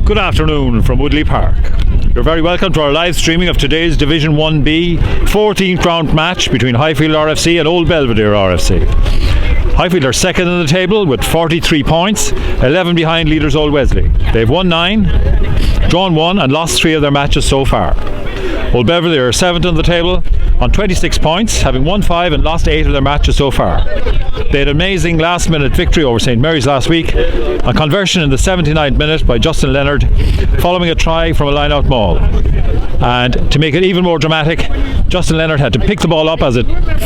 Good afternoon from Woodleigh Park. You're very welcome to our live streaming of today's Division 1B 14th round match between Highfield RFC and Old Belvedere RFC. Highfield are second in the table with 43 points, 11 behind leaders Old Wesley. They've won 9, drawn 1 and lost 3 of their matches so far. Old Belvedere are 7th on the table on 26 points, having won 5 and lost 8 of their matches so far. They had an amazing last minute victory over St Mary's last week, a conversion in the 79th minute by Justin Leonard following a try from a line-out maul. And to make it even more dramatic, Justin Leonard had to pick the ball up as it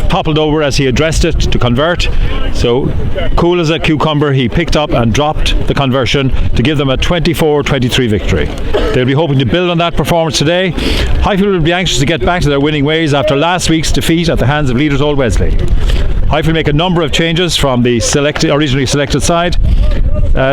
toppled over as he addressed it to convert. So cool as a cucumber, he picked up and dropped the conversion to give them a 24-23 victory. They'll be hoping to build on that performance today. Highfield will be anxious to get back to their winning ways after last week's defeat at the hands of leaders Old Wesley. Highfield make a number of changes from the originally selected side.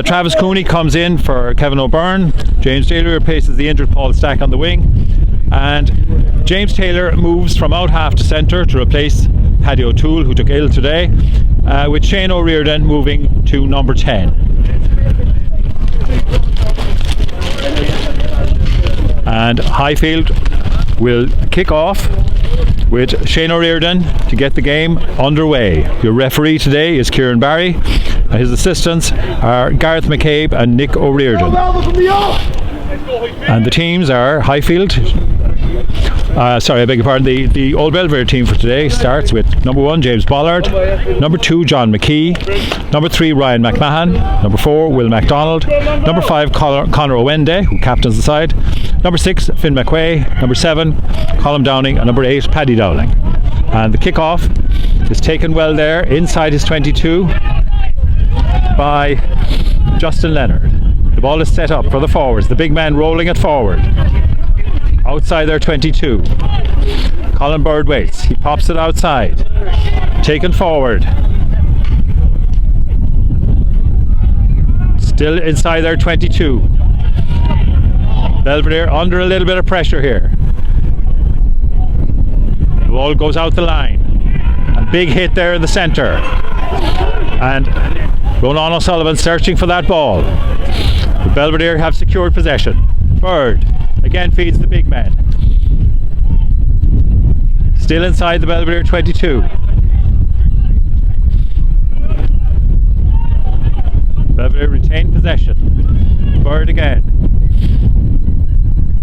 Travis Cooney comes in for Kevin O'Byrne. James Taylor replaces the injured Paul Stack on the wing. And James Taylor moves from out half to centre to replace Paddy O'Toole, who took ill today, with Shane O'Riordan moving to number 10. And Highfield will kick off with Shane O'Riordan to get the game underway. Your referee today is Kieran Barry. His assistants are Gareth McCabe and Nick O'Riordan. And the teams are Highfield. The Old Belvedere team for today starts with number 1 James Bollard, number 2 John McKee, number 3 Ryan McMahon, number 4 Will MacDonald, number 5 Conor Owende, who captains the side, number 6 Finn McQuay, number 7 Colm Downing, and number 8 Paddy Dowling. And the kick-off is taken well there inside his 22 by Justin Leonard. The ball is set up for the forwards, the big man rolling it forward outside their 22. Colin Bird waits, he pops it outside, taken forward, still inside their 22. Belvedere under a little bit of pressure here. The ball goes out the line, a big hit there in the centre, and Ronan O'Sullivan searching for that ball. The Belvedere have secured possession. Bird again feeds the big man. Still inside the Belvedere 22. Belvedere retain possession. Bird again.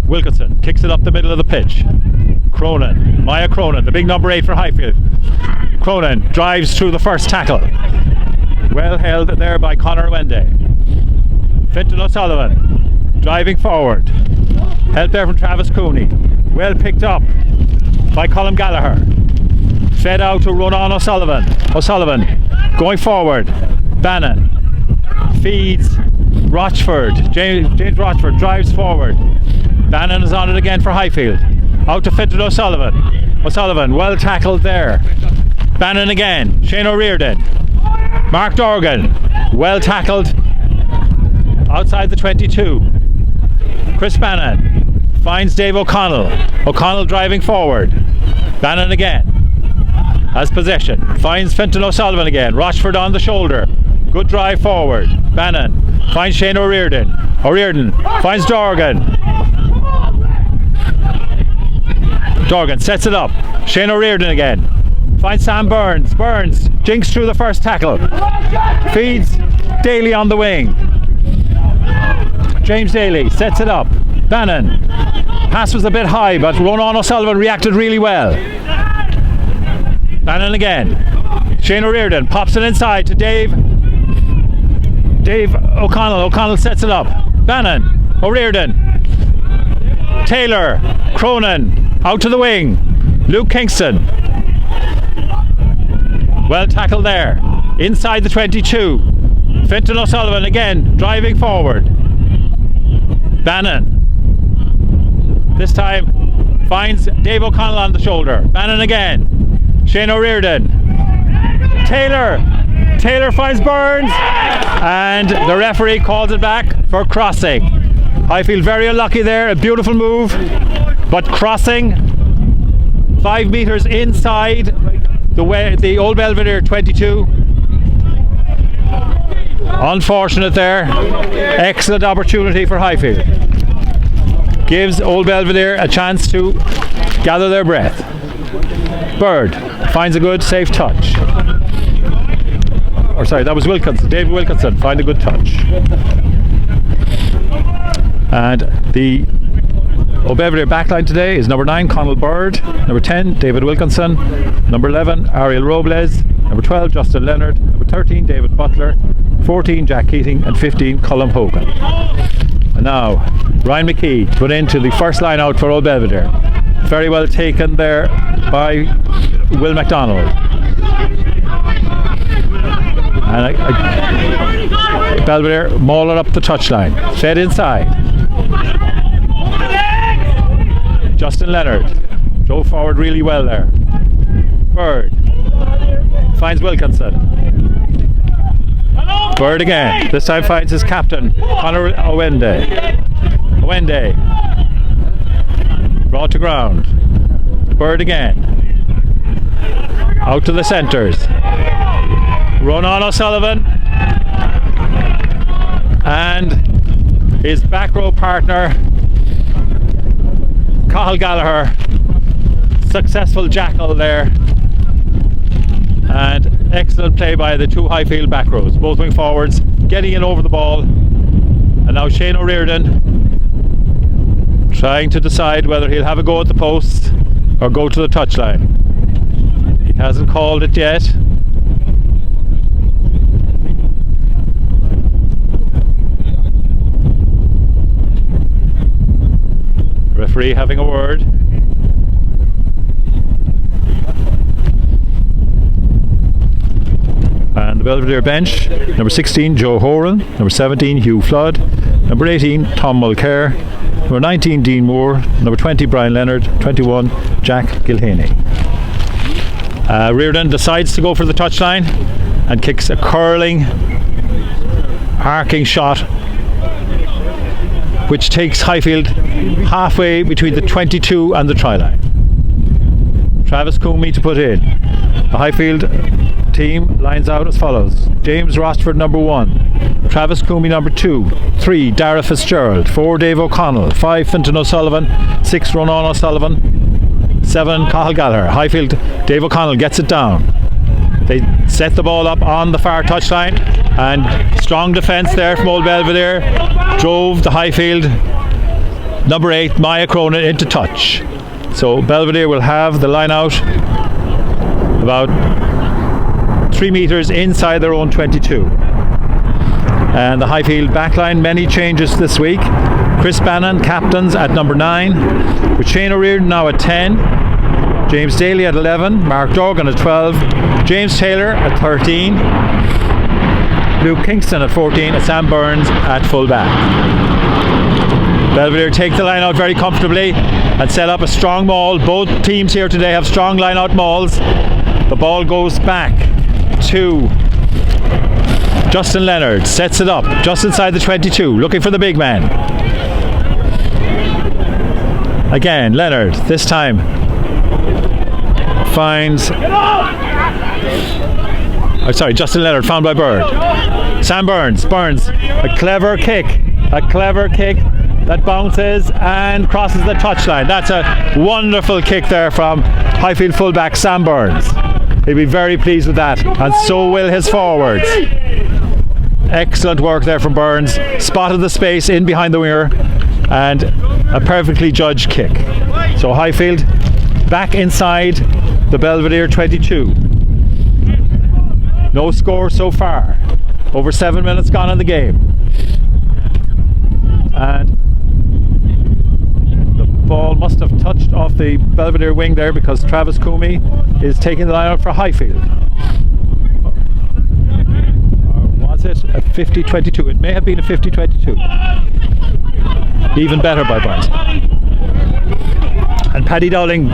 Wilkinson kicks it up the middle of the pitch. Maya Cronin, the big number 8 for Highfield. Cronin drives through the first tackle. Well held there by Conor Owende. Fintan O'Sullivan driving forward. Help there from Travis Cooney. Well picked up by Colm Gallagher. Fed out to Ronan O'Sullivan. O'Sullivan going forward. Bannon feeds Rochford. James Rochford drives forward. Bannon is on it again for Highfield. Out to Fintan O'Sullivan. O'Sullivan well tackled there. Bannon again. Shane O'Riordan. Mark Dorgan well tackled outside the 22. Chris Bannon finds Dave O'Connell. O'Connell driving forward. Bannon again has possession. Finds Fintan O'Sullivan again. Rochford on the shoulder. Good drive forward. Bannon finds Shane O'Riordan. O'Riordan finds Dorgan. Dorgan sets it up. Shane O'Riordan again. Finds Sam Burns. Burns jinks through the first tackle. Feeds Daly on the wing. James Daly sets it up. Bannon. Pass was a bit high, but Ronan O'Sullivan reacted really well. Bannon again. Shane O'Riordan pops it inside to Dave O'Connell. O'Connell sets it up. Bannon. O'Riordan. Taylor. Cronin. Out to the wing. Luke Kingston. Well tackled there. Inside the 22. Fintan O'Sullivan again driving forward. Bannon. This time finds Dave O'Connell on the shoulder. Bannon again. Shane O'Riordan. Taylor finds Burns. And the referee calls it back for crossing. Highfield very unlucky there. A beautiful move. But crossing 5 metres inside the Old Belvedere 22. Unfortunate there. Excellent opportunity for Highfield. Gives Old Belvedere a chance to gather their breath. Bird finds a good safe touch. Or sorry, that was Wilkinson. David Wilkinson find a good touch. And the Old Belvedere backline today is number 9 Conal Bird, number 10 David Wilkinson, number 11 Ariel Robles, number 12 Justin Leonard, number 13 David Butler, 14 Jack Keating, and 15 Colm Hogan. And now Ryan McKee put into the first line out for Old Belvedere. Very well taken there by Will MacDonald. And Belvedere mauled up the touchline. Fed inside. Justin Leonard drove forward really well there. Bird finds Wilkinson. Bird again. This time finds his captain, Conor Owende. Brought to ground. Bird again. Out to the centres. Ronan O'Sullivan and his back row partner Cathal Gallagher. Successful jackal there, and excellent play by the two Highfield back rows, both wing forwards, getting in over the ball. And now Shane O'Riordan trying to decide whether he'll have a go at the post or go to the touchline. He hasn't called it yet. Referee having a word. And the Belvedere bench, number 16 Joe Horan, number 17 Hugh Flood, number 18 Tom Mulcair, number 19 Dean Moore, number 20 Brian Leonard, 21 Jack Gilhaney. Reardon decides to go for the touchline and kicks a curling, arcing shot which takes Highfield halfway between the 22 and the try line. Travis Coomey to put in. The Highfield team lines out as follows: James Rostford number 1, Travis Coomey number 2, 3 Dara Fitzgerald, 4 Dave O'Connell, 5 Fintan O'Sullivan, 6 Ronan O'Sullivan, 7 Cathal Gallagher. Highfield, Dave O'Connell gets it down. They set the ball up on the far touchline, and strong defence there from Old Belvedere drove the Highfield number 8 Maya Cronin into touch. So Belvedere will have the line out about 3 metres inside their own 22. And the Highfield backline, many changes this week. Chris Bannon captains at number 9, with Shane O'Riordan now at 10, James Daly at 11, Mark Dorgan at 12, James Taylor at 13, Luke Kingston at 14, and Sam Burns at full back. Belvedere take the line out very comfortably and set up a strong maul. Both teams here today have strong line out mauls. The ball goes back to Justin Leonard, sets it up just inside the 22, looking for the big man. Again, Leonard, this time finds... Justin Leonard found by Bird. Sam Burns, a clever kick that bounces and crosses the touchline. That's a wonderful kick there from Highfield fullback Sam Burns. He'll be very pleased with that, and so will his forwards. Excellent work there from Burns. Spotted the space in behind the winger, and a perfectly judged kick. So Highfield back inside the Belvedere 22. No score so far. Over 7 minutes gone in the game. And the ball must have touched off the Belvedere wing there, because Travis Coomey is taking the line out for Highfield. Or was it a 50-22? It may have been a 50-22. Even better by Burns. And Paddy Dowling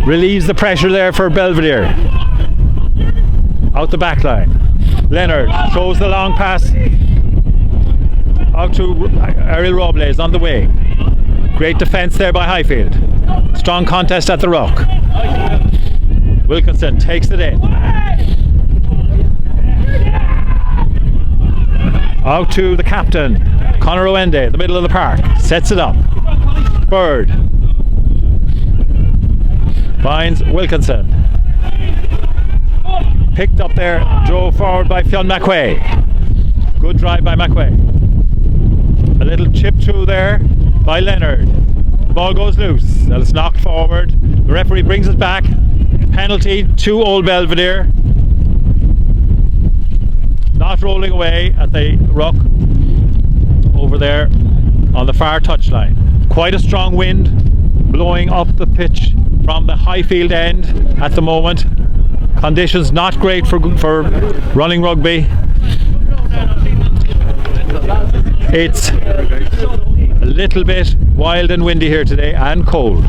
relieves the pressure there for Belvedere. Out the back line. Leonard throws the long pass out to Ariel Robles on the wing. Great defence there by Highfield. Strong contest at the ruck. Wilkinson takes it in. Out to the captain, Conor Owende, in the middle of the park. Sets it up. Bird. Finds Wilkinson. Picked up there, drove forward by Fionn McQuay. Good drive by McQuay. A little chip through there by Leonard. The ball goes loose and it's knocked forward. The referee brings it back. Penalty to Old Belvedere. Not rolling away at the ruck over there on the far touchline. Quite a strong wind blowing up the pitch from the Highfield end at the moment. Conditions not great for running rugby. It's a little bit wild and windy here today and cold.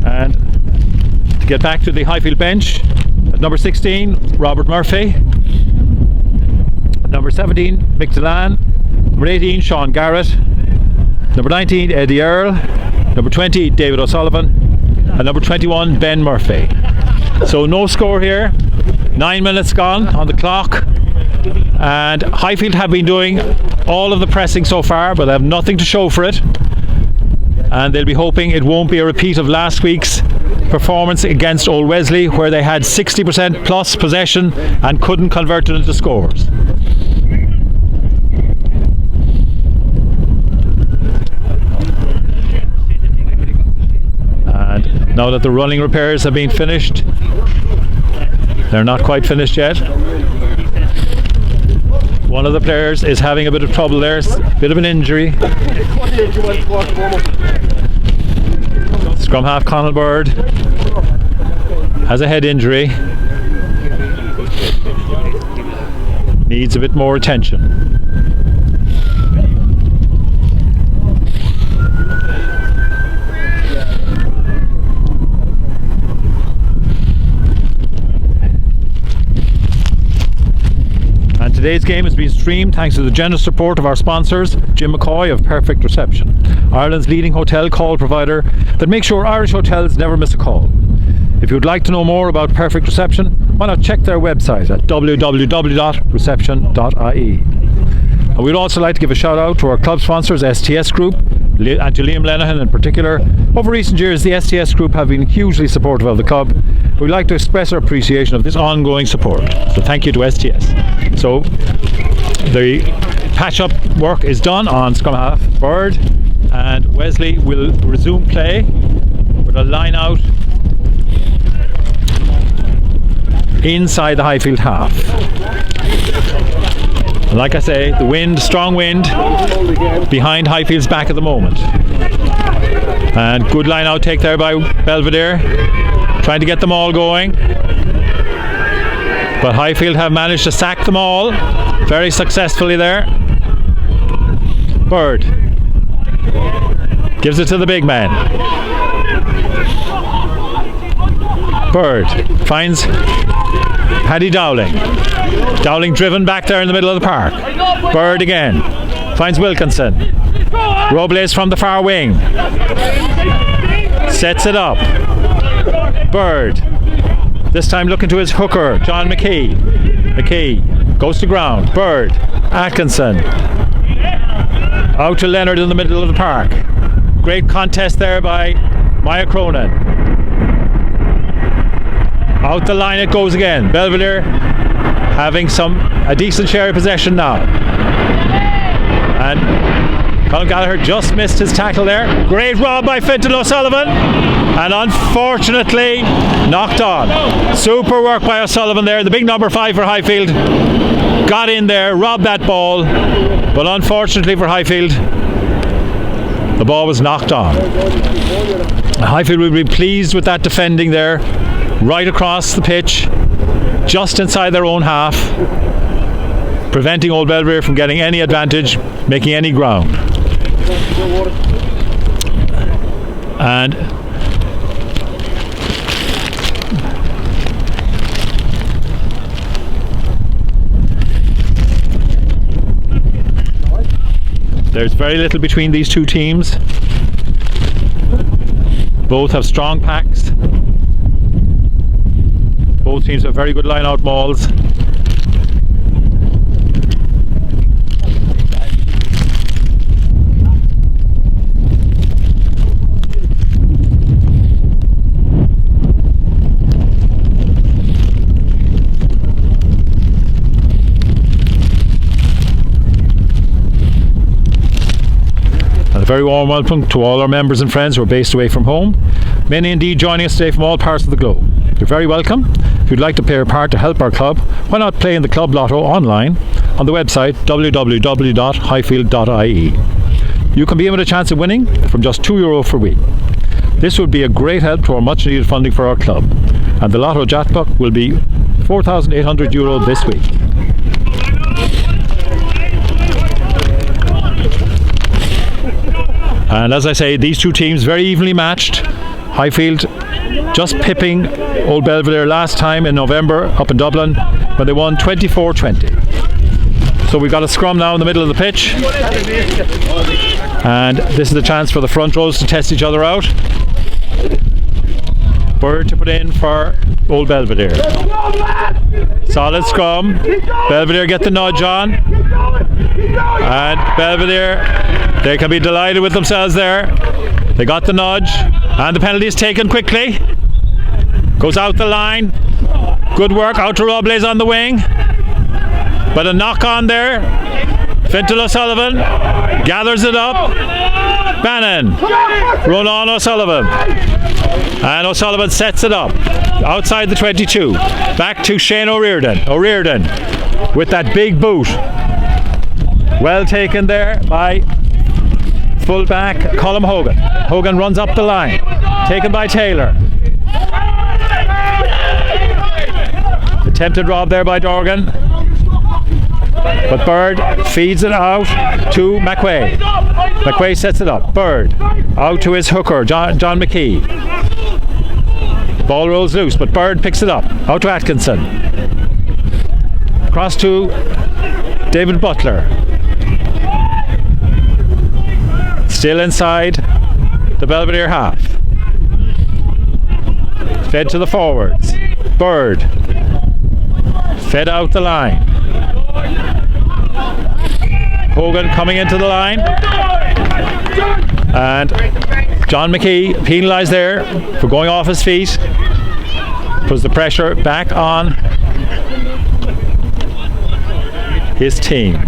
And to get back to the Highfield bench, at number 16, Robert Murphy. At number 17, Mick Delan. Number 18, Sean Garrett. Number 19, Eddie Earl. Number 20, David O'Sullivan. And number 21, Ben Murphy. So no score here. 9 minutes gone on the clock. And Highfield have been doing all of the pressing so far, but they have nothing to show for it. And they'll be hoping it won't be a repeat of last week's performance against Old Wesley, where they had 60% plus possession and couldn't convert it into scores. And now that the running repairs have been finished, they're not quite finished yet. One of the players is having a bit of trouble there, a bit of an injury. Scrum half Conal Bird has a head injury. Needs a bit more attention. Today's game has been streamed thanks to the generous support of our sponsors, Jim McCoy of Perfect Reception, Ireland's leading hotel call provider that makes sure Irish hotels never miss a call. If you would like to know more about Perfect Reception, why not check their website at www.reception.ie. And we'd also like to give a shout out to our club sponsors, STS Group, and to Liam Lenihan in particular. Over recent years, the STS Group have been hugely supportive of the club. We'd like to express our appreciation of this ongoing support. So thank you to STS. So the patch-up work is done on scrum half Bird, and Wesley will resume play with a line out inside the Highfield half. And like I say, the wind, strong wind behind Highfield's back at the moment. And good line out take there by Belvedere, trying to get them all going. But Highfield have managed to sack them all very successfully there. Bird gives it to the big man. Bird finds Paddy Dowling. Dowling driven back there in the middle of the park. Bird again. Finds Wilkinson. Robles from the far wing. Sets it up. Bird. This time looking to his hooker, John McKee. McKee goes to ground. Bird. Atkinson. Out to Leonard in the middle of the park. Great contest there by Maya Cronin. Out the line it goes again. Belvedere having a decent share of possession now. And Colin Gallagher just missed his tackle there. Great rob by Fintan O'Sullivan. And unfortunately knocked on. Super work by O'Sullivan there. The big number 5 for Highfield got in there, robbed that ball. But unfortunately for Highfield, the ball was knocked on. Highfield will be pleased with that defending there. Right across the pitch, just inside their own half, preventing Old Belvedere from getting any advantage, making any ground. And there's very little between these two teams. Both have strong packs. Both teams have very good line-out mauls. A very warm welcome to all our members and friends who are based away from home. Many indeed joining us today from all parts of the globe. You're very welcome. If you'd like to play your part to help our club, why not play in the Club Lotto online on the website www.highfield.ie. You can be in with a chance of winning from just €2 per week. This would be a great help to our much needed funding for our club, and the Lotto jackpot will be €4,800 this week. And as I say, these two teams very evenly matched. Highfield just pipping Old Belvedere last time in November up in Dublin when they won 24-20. So we've got a scrum now in the middle of the pitch, and this is the chance for the front rows to test each other out. Bird to put in for Old Belvedere. Solid scrum. Belvedere get the nudge on, and Belvedere, they can be delighted with themselves there. They got the nudge, and the penalty is taken quickly. Goes out the line. Good work out to Woodleigh on the wing. But a knock on there. Fintan O'Sullivan gathers it up. Bannon. Run on O'Sullivan. And O'Sullivan sets it up. Outside the 22. Back to Shane O'Riordan. O'Riordan with that big boot. Well taken there by full-back Colm Hogan. Hogan runs up the line. Taken by Taylor. Attempted rob there by Dorgan. But Bird feeds it out to McQuay. McQuay sets it up. Bird out to his hooker, John McKee. Ball rolls loose, but Bird picks it up. Out to Atkinson. Across to David Butler. Still inside the Belvedere half. Fed to the forwards. Bird. Fed out the line. Hogan coming into the line. And John McKee penalised there for going off his feet. Puts the pressure back on his team.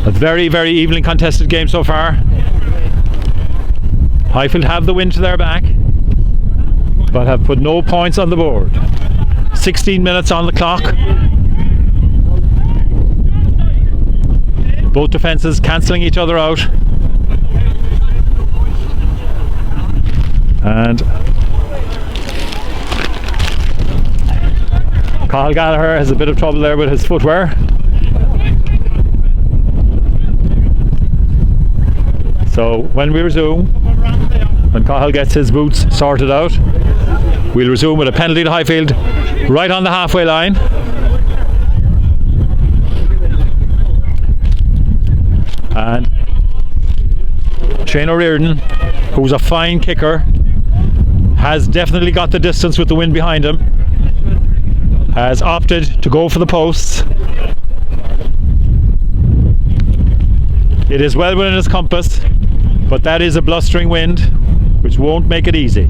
A very, very evenly contested game so far. Highfield have the win to their back, but have put no points on the board. 16 minutes on the clock. Both defences cancelling each other out. And Cathal Gallagher has a bit of trouble there with his footwear. So when we resume, when Cathal gets his boots sorted out, we'll resume with a penalty to Highfield right on the halfway line. And Shane O'Riordan, who's a fine kicker, has definitely got the distance with the wind behind him, has opted to go for the posts. It is well within his compass, but that is a blustering wind which won't make it easy.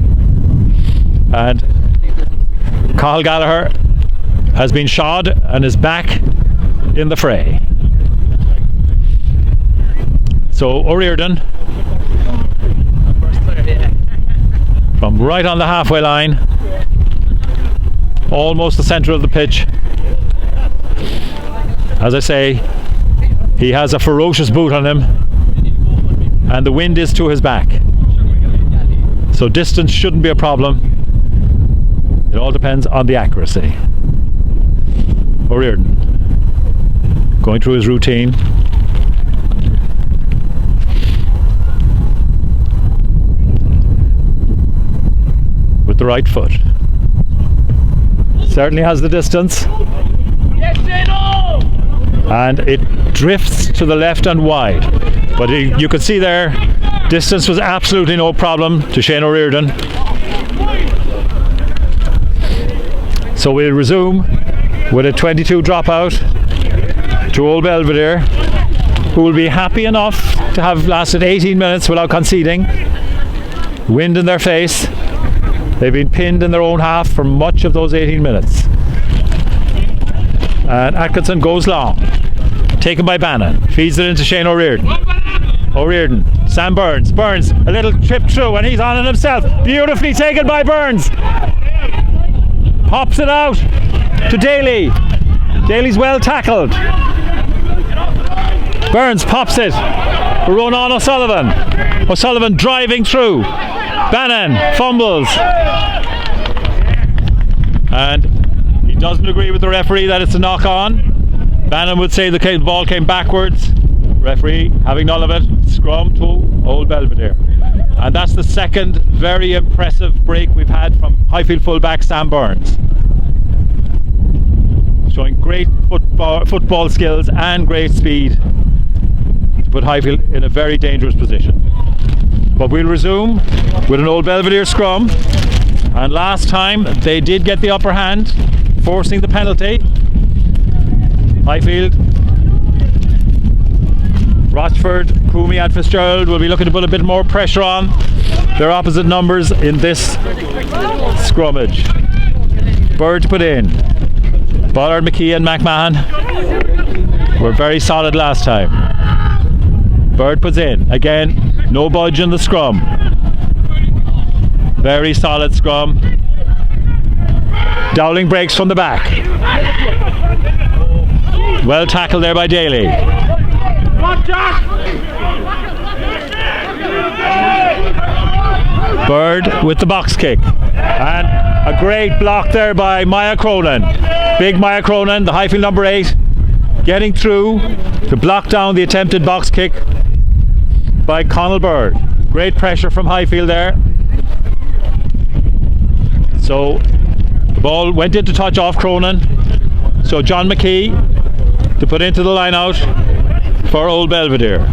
And Cathal Gallagher has been shod and is back in the fray. So O'Riordan from right on the halfway line, almost the centre of the pitch. As I say, he has a ferocious boot on him, and the wind is to his back. So distance shouldn't be a problem. It all depends on the accuracy. O'Riordan going through his routine. With the right foot. Certainly has the distance. And it drifts to the left and wide. But you can see there, distance was absolutely no problem to Shane O'Riordan. So we'll resume with a 22 dropout to Old Belvedere, who will be happy enough to have lasted 18 minutes without conceding. Wind in their face. They've been pinned in their own half for much of those 18 minutes. And Atkinson goes long. Taken by Bannon. Feeds it into Shane O'Riordan. O'Riordan, Sam Burns, a little chip through and he's on it himself, beautifully taken by Burns, pops it out to Daly. Daly's well tackled. Burns pops it for Ronan O'Sullivan driving through. Bannon fumbles and he doesn't agree with the referee that it's a knock on. Bannon would say the ball came backwards. Referee having none of it. Scrum to Old Belvedere. And that's the second very impressive break we've had from Highfield fullback Sam Burns. Showing great football skills and great speed to put Highfield in a very dangerous position. But we'll resume with an Old Belvedere scrum. And last time they did get the upper hand, forcing the penalty. Highfield, Rochford, Coomey and Fitzgerald will be looking to put a bit more pressure on their opposite numbers in this scrummage. Bird to put in. Bollard, McKee and McMahon were very solid last time. Bird puts in. Again, no budge in the scrum. Very solid scrum. Dowling breaks from the back. Well tackled there by Daly. Bird with the box kick. And a great block there by Maya Cronin. Big Maya Cronin, the Highfield number 8, getting through to block down the attempted box kick by Conall Bird. Great pressure from Highfield there. So the ball went into touch off Cronin. So John McKee to put into the line out for Old Belvedere.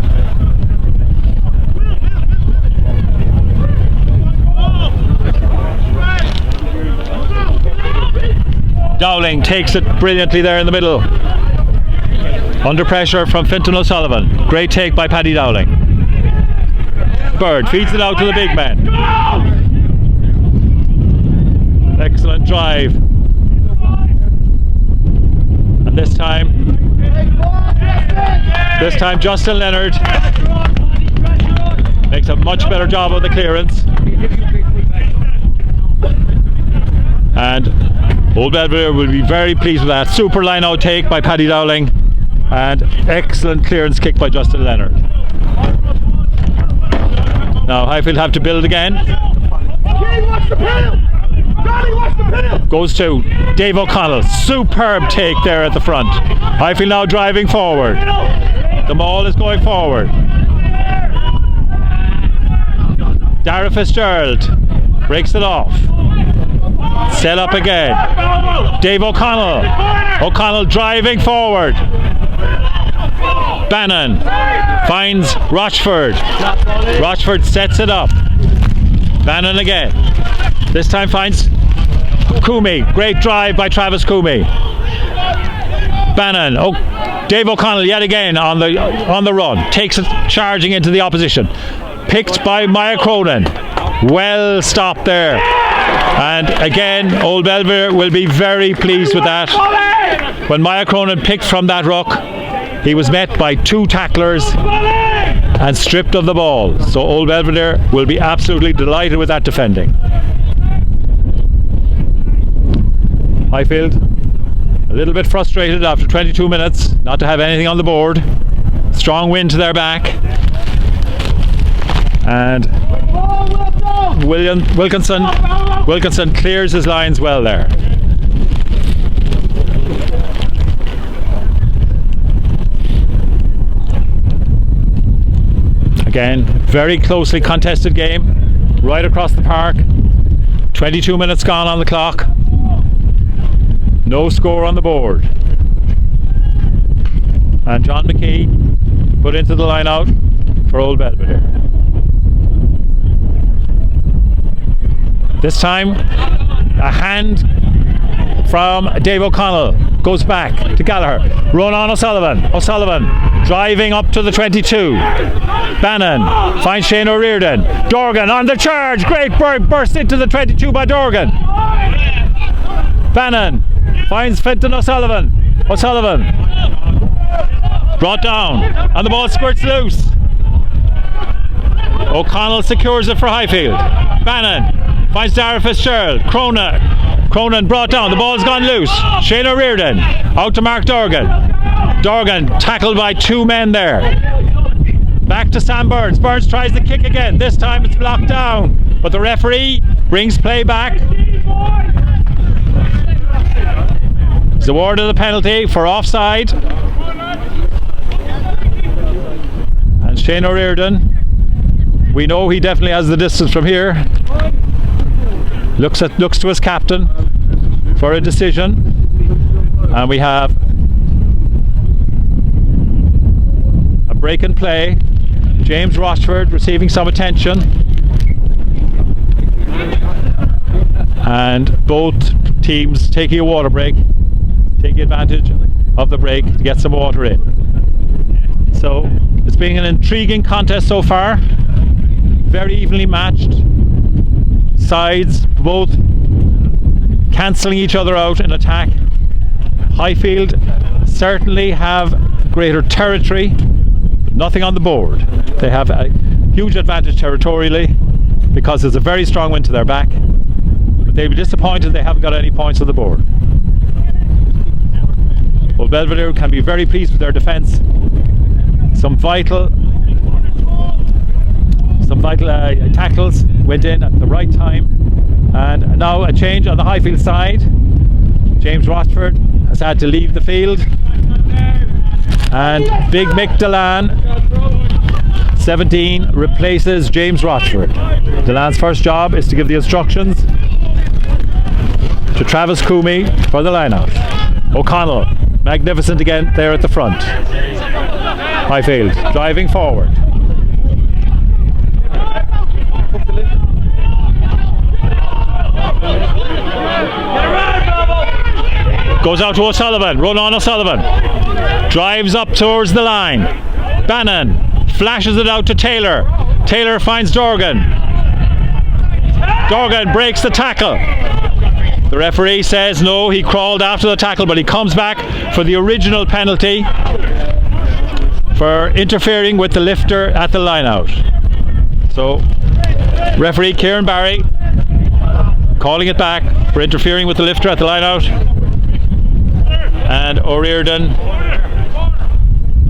Dowling takes it brilliantly there in the middle. Under pressure from Fintan O'Sullivan. Great take by Paddy Dowling. Bird feeds it out to the big man. Excellent drive. And this time Justin Leonard makes a much better job of the clearance. And Old Belvedere will be very pleased with that. Super line out take by Paddy Dowling and excellent clearance kick by Justin Leonard. Now Highfield have to build again. Goes to Dave O'Connell. Superb take there at the front. Highfield now driving forward. The maul is going forward. Dara Fitzgerald breaks it off. Set up again. Dave O'Connell. O'Connell driving forward. Bannon finds Rochford. Rochford sets it up. Bannon again. This time finds Coomey. Great drive by Travis Coomey. Bannon. Dave O'Connell yet again on the run. Takes it charging into the opposition. Picked by Maya Cronin. Well stopped there. And again, Old Belvedere will be very pleased with that. When Maya Cronin picked from that ruck, he was met by 2 tacklers and stripped of the ball. So Old Belvedere will be absolutely delighted with that defending. Highfield a little bit frustrated after 22 minutes not to have anything on the board. Strong wind to their back. And Wilkinson clears his lines well there. Again, very closely contested game right across the park. 22 minutes gone on the clock. No score on the board. And John McKee put into the line out for Old Belvedere. This time a hand from Dave O'Connell goes back to Gallagher. Ronan O'Sullivan driving up to the 22. Bannon finds Shane O'Riordan. Dorgan on the charge. Great burst into the 22 by Dorgan. Bannon finds Fintan O'Sullivan. Brought down and the ball squirts loose. O'Connell secures it for Highfield. Bannon finds Dara Fitzgerald. Cronin brought down. The ball's gone loose. Shane O'Riordan out to Mark Dorgan. Dorgan tackled by two men there. Back to Sam Burns. Burns tries the kick again. This time it's blocked down, but the referee brings play back. He's awarded the penalty for offside. And Shane O'Riordan, we know he definitely has the distance from here. Looks to his captain for a decision, and we have a break in play. James Rochford receiving some attention, and both teams taking a water break, taking advantage of the break to get some water in. So it's been an intriguing contest so far, very evenly matched, sides both cancelling each other out in attack. Highfield certainly have greater territory, but nothing on the board. They have a huge advantage territorially because there's a very strong wind to their back, but they'll be disappointed they haven't got any points on the board. Well, Belvedere can be very pleased with their defence. Some vital tackles went in at the right time, and now a change on the Highfield side. James Rochford has had to leave the field, and Big Mick Delan, 17, replaces James Rochford. Delan's first job is to give the instructions to Travis Coomey for the line-out. O'Connell, magnificent again there at the front. Highfield driving forward. Goes out to O'Sullivan. Ronan O'Sullivan drives up towards the line. Bannon flashes it out to Taylor. Taylor finds Dorgan. Dorgan breaks the tackle. The referee says no, he crawled after the tackle, but he comes back for the original penalty for interfering with the lifter at the line out. So referee Kieran Barry calling it back for interfering with the lifter at the line out, and O'Riordan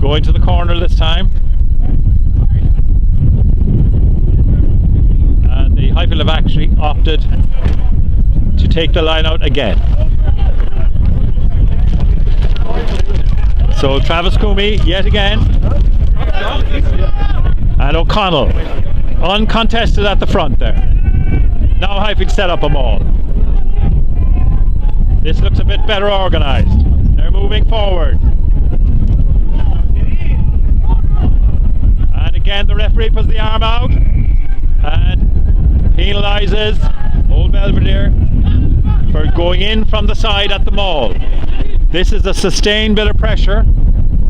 going to the corner this time, and the Highfield have actually opted to take the line out again. So Travis Coomey yet again, and O'Connell uncontested at the front there. Now Highfield set up a maul. This looks a bit better organised. They're moving forward. And again the referee puts the arm out and penalises Old Belvedere for going in from the side at the maul. This is a sustained bit of pressure.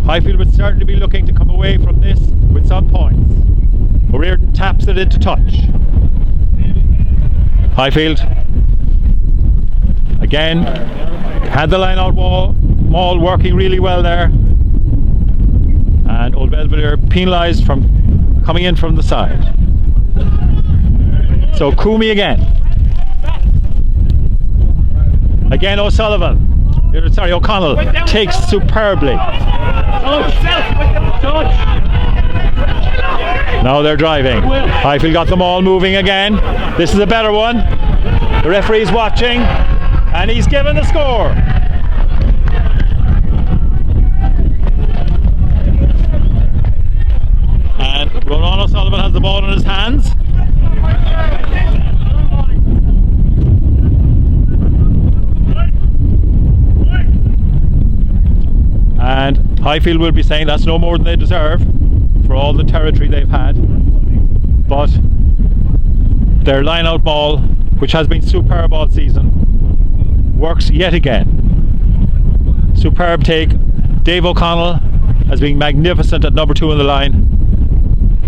Highfield would certainly be looking to come away from this with some points. O'Riordan taps it into touch. Highfield again had the line out maul working really well there, and Old Belvedere penalised from coming in from the side. So Coomey again O'Connell takes superbly. Now they're driving. Highfield got them all moving again. This is a better one. The referee's watching, and he's given the score. And Ronan O'Sullivan has the ball in his hands. And Highfield will be saying that's no more than they deserve for all the territory they've had. But their line-out maul, which has been superb all season, works yet again. Superb take. Dave O'Connell has been magnificent at number 2 in the line,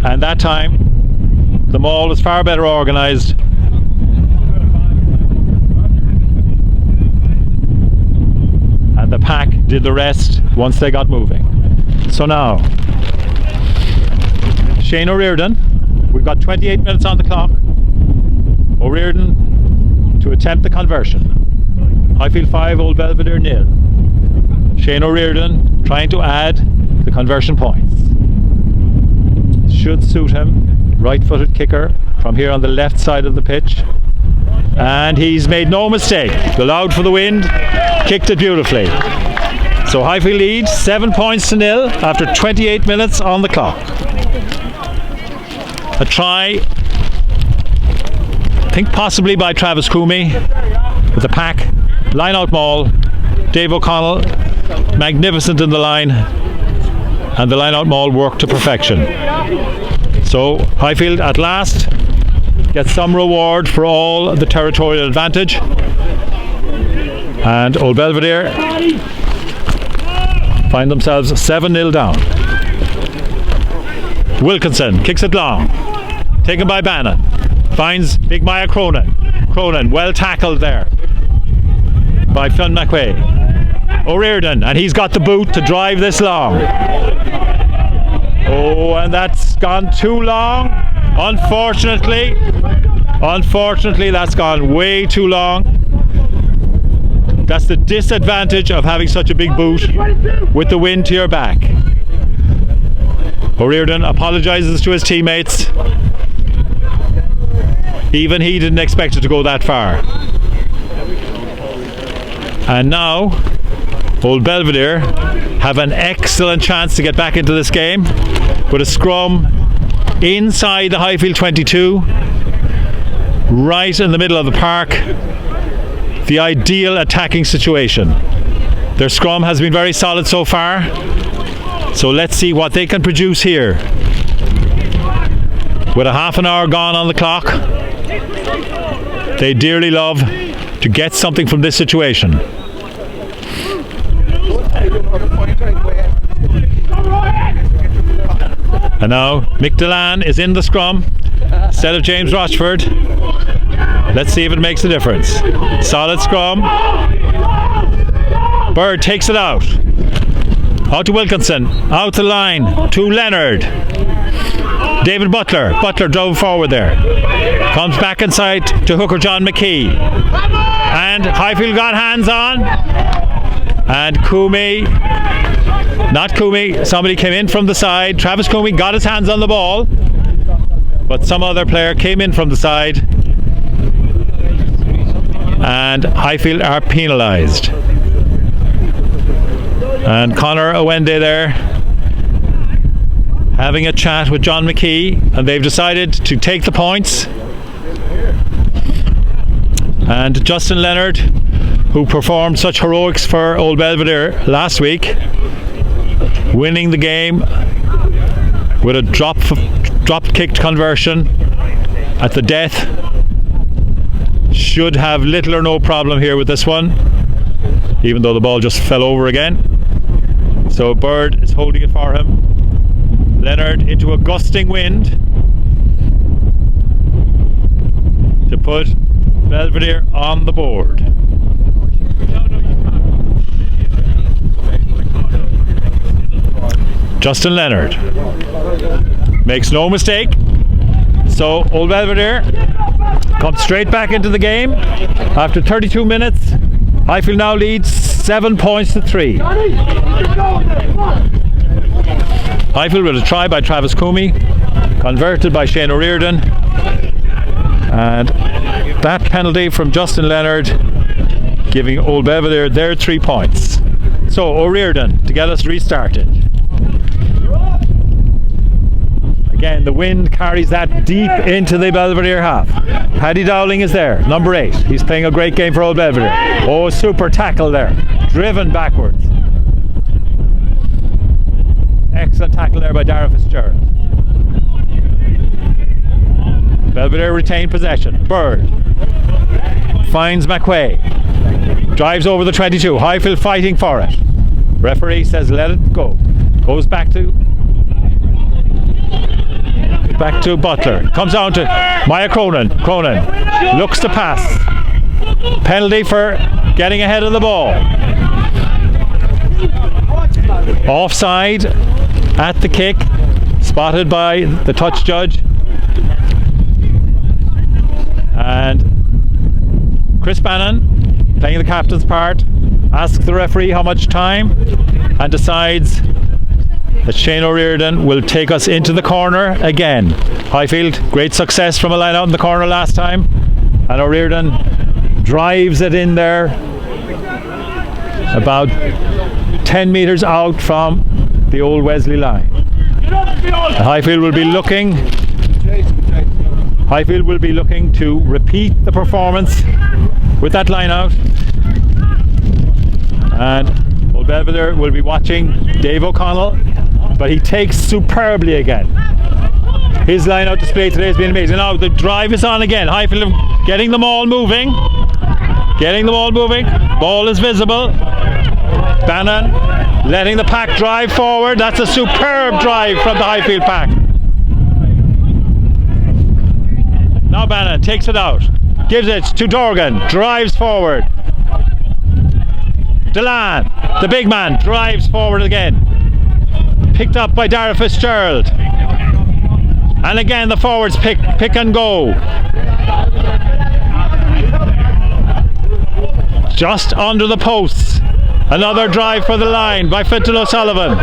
and that time the maul was far better organised. And the pack did the rest once they got moving. So now Shane O'Riordan We've got 28 minutes on the clock. O'Riordan to attempt the conversion. Highfield 5, Old Belvedere 0. Shane O'Riordan trying to add the conversion points. Should suit him. Right-footed kicker from here on the left side of the pitch. And he's made no mistake. Allowed for the wind. Kicked it beautifully. So Highfield lead 7 points to 0 after 28 minutes on the clock. A try, I think possibly by Travis Coomey with the pack. Line out maul. Dave O'Connell, magnificent in the line. And the line out maul worked to perfection. So Highfield at last gets some reward for all the territorial advantage. And Old Belvedere find themselves 7-0 down. Wilkinson kicks it long. Taken by Bannon. Finds Big Maya Cronin. Cronin well tackled there by Fionn McQuay. O'Riordan, and he's got the boot to drive this long. Oh, and that's gone too long. Unfortunately, that's gone way too long. That's the disadvantage of having such a big boot with the wind to your back. O'Riordan apologises to his teammates. Even he didn't expect it to go that far. And now Old Belvedere have an excellent chance to get back into this game with a scrum inside the Highfield 22, right in the middle of the park. The ideal attacking situation. Their scrum has been very solid so far, so let's see what they can produce here. With a half an hour gone on the clock, they dearly love to get something from this situation. And now Mick Delan is in the scrum instead of James Rochford. Let's see if it makes a difference. Solid scrum. Bird takes it out. Out to Wilkinson. Out the line to Leonard. David Butler. Butler drove forward there. Comes back inside to hooker John McKee. And Highfield got hands on. And Coomey, not Coomey, somebody came in from the side. Travis Coomey got his hands on the ball, but some other player came in from the side, and Highfield are penalised. And Conor Owende there having a chat with John McKee, and they've decided to take the points. And Justin Leonard, who performed such heroics for Old Belvedere last week, winning the game with a drop kicked conversion at the death, should have little or no problem here with this one, even though the ball just fell over again. So Bird is holding it for him. Leonard into a gusting wind to put Belvedere on the board. Justin Leonard makes no mistake. So Old Belvedere comes straight back into the game after 32 minutes. Highfield now leads 7 points to 3. Highfield with a try by Travis Coomey, converted by Shane O'Riordan, and that penalty from Justin Leonard giving Old Belvedere their 3 points. So O'Riordan to get us restarted. Again, the wind carries that deep into the Belvedere half. Paddy Dowling is there, number 8. He's playing a great game for Old Belvedere. Oh, super tackle there, driven backwards. Excellent tackle there by Darren Fitzgerald. Belvedere retained possession. Bird finds McQuay. Drives over the 22. Highfield fighting for it. Referee says let it go. Goes back to Butler. Comes down to Maya Cronin. Cronin looks to pass. Penalty for getting ahead of the ball. Offside at the kick. Spotted by the touch judge. And Chris Bannon, playing the captain's part, asks the referee how much time and decides that Shane O'Riordan will take us into the corner again. Highfield, great success from a line out in the corner last time, and O'Riordan drives it in there about 10 metres out from the old Wesley line. Highfield will be looking to repeat the performance with that line out, and Old Belvedere will be watching Dave O'Connell, but he takes superbly again. His line out display today has been amazing. Now the drive is on again. Highfield getting them all moving. Ball is visible. Bannon letting the pack drive forward. That's a superb drive from the Highfield pack. Now Bannon takes it out, gives it to Dorgan, drives forward. Delan, the big man, drives forward again. Picked up by Dara Fitzgerald. And again the forwards pick and go. Just under the posts. Another drive for the line by Fintan O'Sullivan.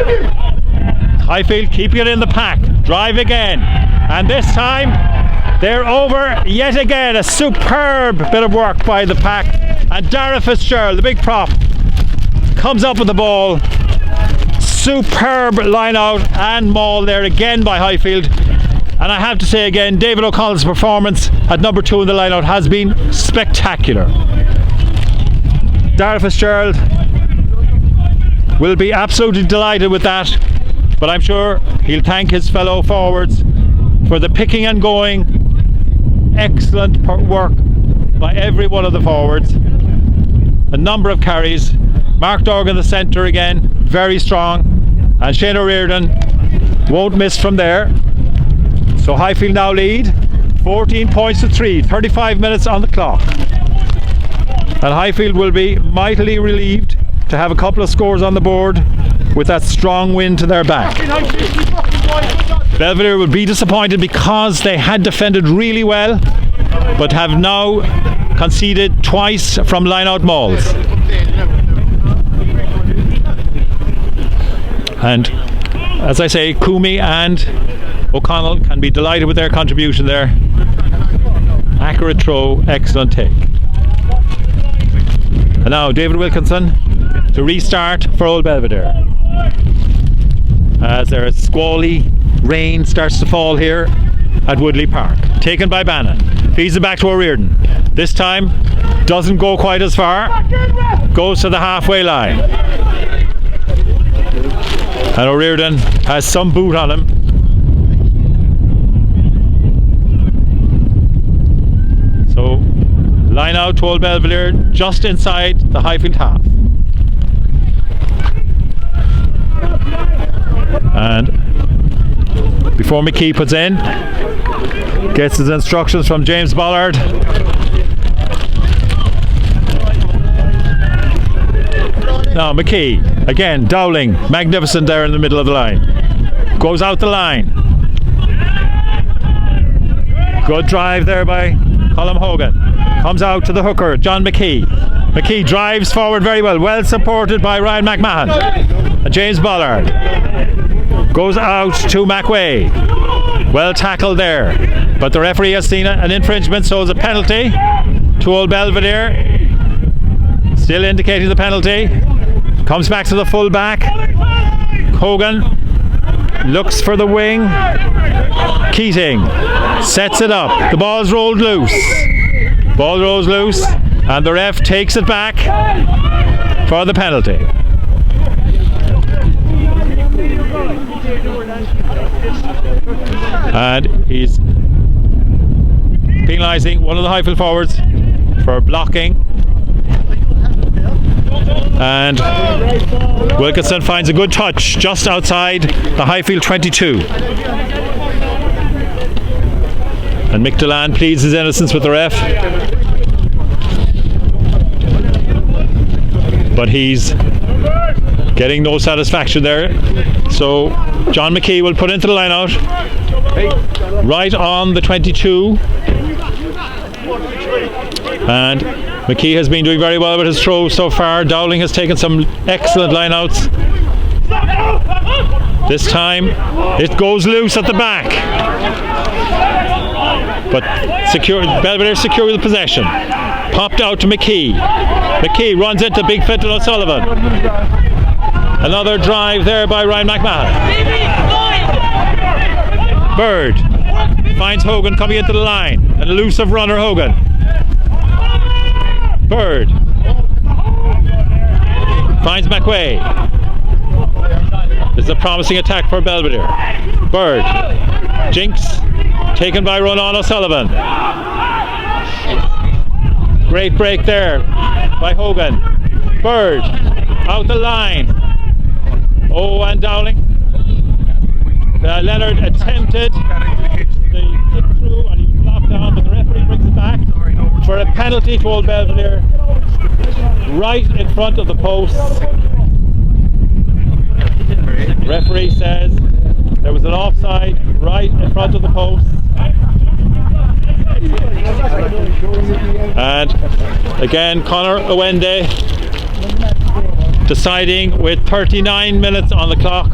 Highfield keeping it in the pack. Drive again. And this time they're over yet again. A superb bit of work by the pack. And Dara Fitzgerald, the big prop, comes up with the ball. Superb line out and maul there again by Highfield. And I have to say again, David O'Connell's performance at number 2 in the line out has been spectacular. Dara Fitzgerald will be absolutely delighted with that, but I'm sure he'll thank his fellow forwards for the picking and going. Excellent work by every one of the forwards. A number of carries. Mark Dorgan in the centre again, very strong, and Shane O'Riordan won't miss from there. So Highfield now lead 14 points to 3, 35 minutes on the clock, and Highfield will be mightily relieved to have a couple of scores on the board with that strong win to their back. Belvedere will be disappointed because they had defended really well but have now conceded twice from line out mauls. And as I say, Coomey and O'Connell can be delighted with their contribution there. Accurate throw, excellent take. And now David Wilkinson to restart for Old Belvedere, as their squally rain starts to fall here at Woodleigh Park. Taken by Bannon, feeds it back to O'Riordan. This time doesn't go quite as far, goes to the halfway line, and O'Riordan has some boot on him. So line out to Old Belvedere just inside the Highfield half. And before McKee puts in, gets his instructions from James Bollard. Now McKee, again Dowling, magnificent there in the middle of the line. Goes out the line. Good drive there by Colm Hogan. Comes out to the hooker, John McKee. McKee drives forward very well, well supported by Ryan McMahon. And James Bollard goes out to McWay. Well tackled there, but the referee has seen an infringement, so it's a penalty to Old Belvedere. Still indicating the penalty. Comes back to the full back. Hogan looks for the wing. Keating sets it up. The ball's rolled loose. Ball rolls loose, and the ref takes it back for the penalty. And he's penalising one of the Highfield forwards for blocking. And Wilkinson finds a good touch just outside the Highfield 22. And Mick Delan pleads his innocence with the ref, but he's Getting no satisfaction there. So John McKee will put into the line out. Right on the 22. And McKee has been doing very well with his throws so far. Dowling has taken some excellent lineouts. This time it goes loose at the back. But Belvedere secure the possession. Popped out to McKee. McKee runs into Big Fitton O'Sullivan. Another drive there by Ryan McMahon. Bird finds Hogan coming into the line. An elusive runner, Hogan. Bird finds McWay. This is a promising attack for Belvedere. Bird. Jinx. Taken by Ronan O'Sullivan. Great break there by Hogan. Bird. Out the line. Oh, and Dowling. Leonard attempted the kick through and he was knocked down, but the referee brings it back for a penalty to Old Belvedere right in front of the post. Referee says there was an offside right in front of the post. And again, Conor Owende deciding with 39 minutes on the clock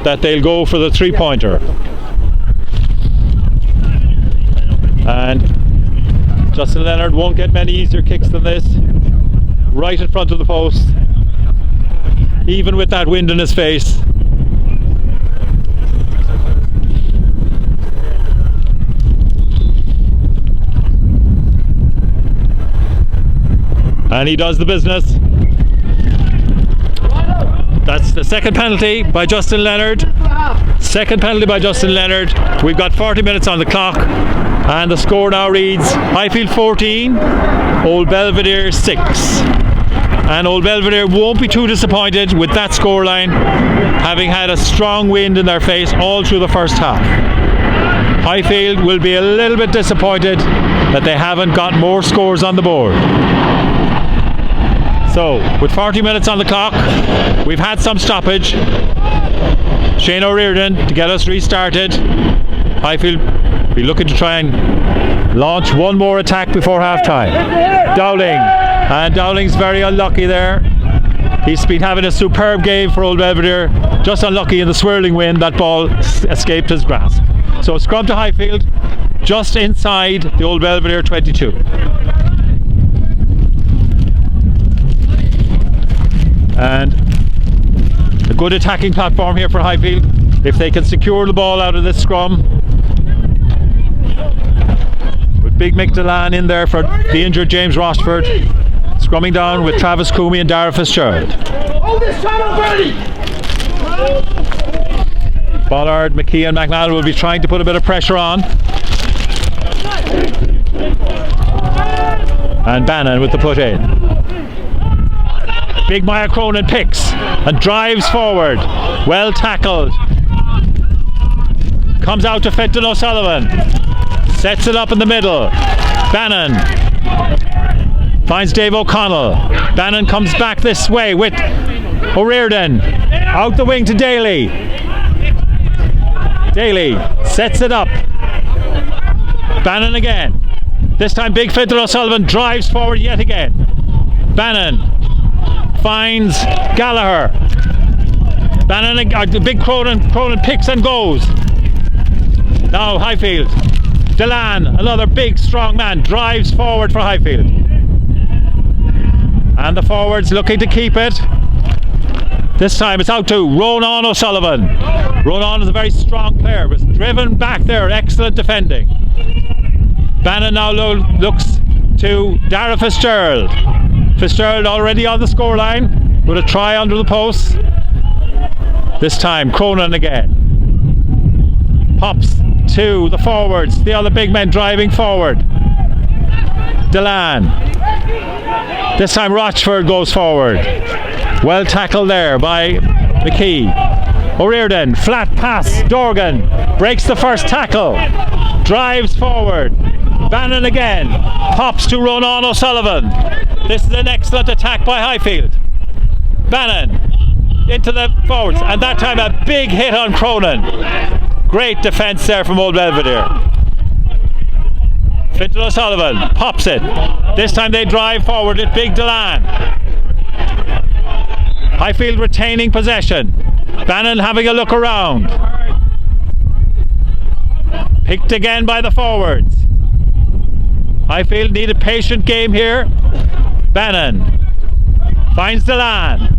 that they'll go for the 3-pointer. And Justin Leonard won't get many easier kicks than this. Right in front of the post. Even with that wind in his face. And he does the business. That's the second penalty by Justin Leonard. Second penalty by Justin Leonard. We've got 40 minutes on the clock. And the score now reads Highfield 14, Old Belvedere 6. And Old Belvedere won't be too disappointed with that scoreline, having had a strong wind in their face all through the first half. Highfield will be a little bit disappointed that they haven't got more scores on the board. So, with 40 minutes on the clock, we've had some stoppage. Shane O'Riordan to get us restarted. Highfield be looking to try and launch one more attack before half time. Dowling, and Dowling's very unlucky there. He's been having a superb game for Old Belvedere, just unlucky in the swirling wind that ball escaped his grasp. So scrum to Highfield, just inside the Old Belvedere 22. And a good attacking platform here for Highfield if they can secure the ball out of this scrum. With Big Mick Delan in there for the injured James Rochford, scrumming down with Travis Coomey and Dara Fitzgerald. Bollard, McKee and McNally will be trying to put a bit of pressure on. And Bannon with the put in. Big Maya Cronin picks and drives forward. Well tackled. Comes out to Fenton O'Sullivan. Sets it up in the middle. Bannon finds Dave O'Connell. Bannon comes back this way with O'Riordan. Out the wing to Daly. Daly sets it up. Bannon again. This time Big Fenton O'Sullivan drives forward yet again. Bannon finds Gallagher. Bannon, Big Cronin picks and goes. Now Highfield. Delan, another big strong man, drives forward for Highfield. And the forwards looking to keep it. This time it's out to Ronan O'Sullivan. Ronan is a very strong player, was driven back there, excellent defending. Bannon now looks to Dara Fitzgerald. Fitzgerald already on the scoreline with a try under the post. This time Cronin again. Pops to the forwards, the other big men driving forward. Delan. This time Rochford goes forward. Well tackled there by McKee. O'Riordan, flat pass, Dorgan breaks the first tackle, drives forward. Bannon again, pops to Ronan O'Sullivan. This is an excellent attack by Highfield. Bannon into the forwards, and that time a big hit on Cronin. Great defence there from Old Belvedere. Fintan O'Sullivan pops it. This time they drive forward at Big Delan. Highfield retaining possession. Bannon having a look around. Picked again by the forwards. Highfield need a patient game here. Bannon finds Delan.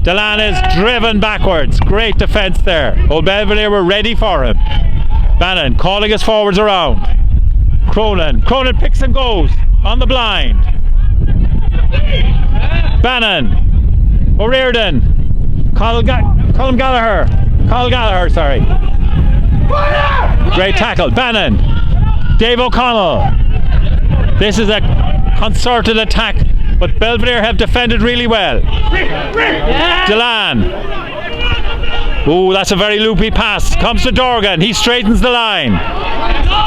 Delan is driven backwards. Great defence there. Old Belvedere were ready for him. Bannon calling his forwards around. Cronin picks and goes on the blind. Bannon, O'Riordan, Colin Gallagher, sorry. Great tackle. Bannon, Dave O'Connell. This is a concerted attack, but Belvedere have defended really well. Delan. Ooh, that's a very loopy pass. Comes to Dorgan. He straightens the line.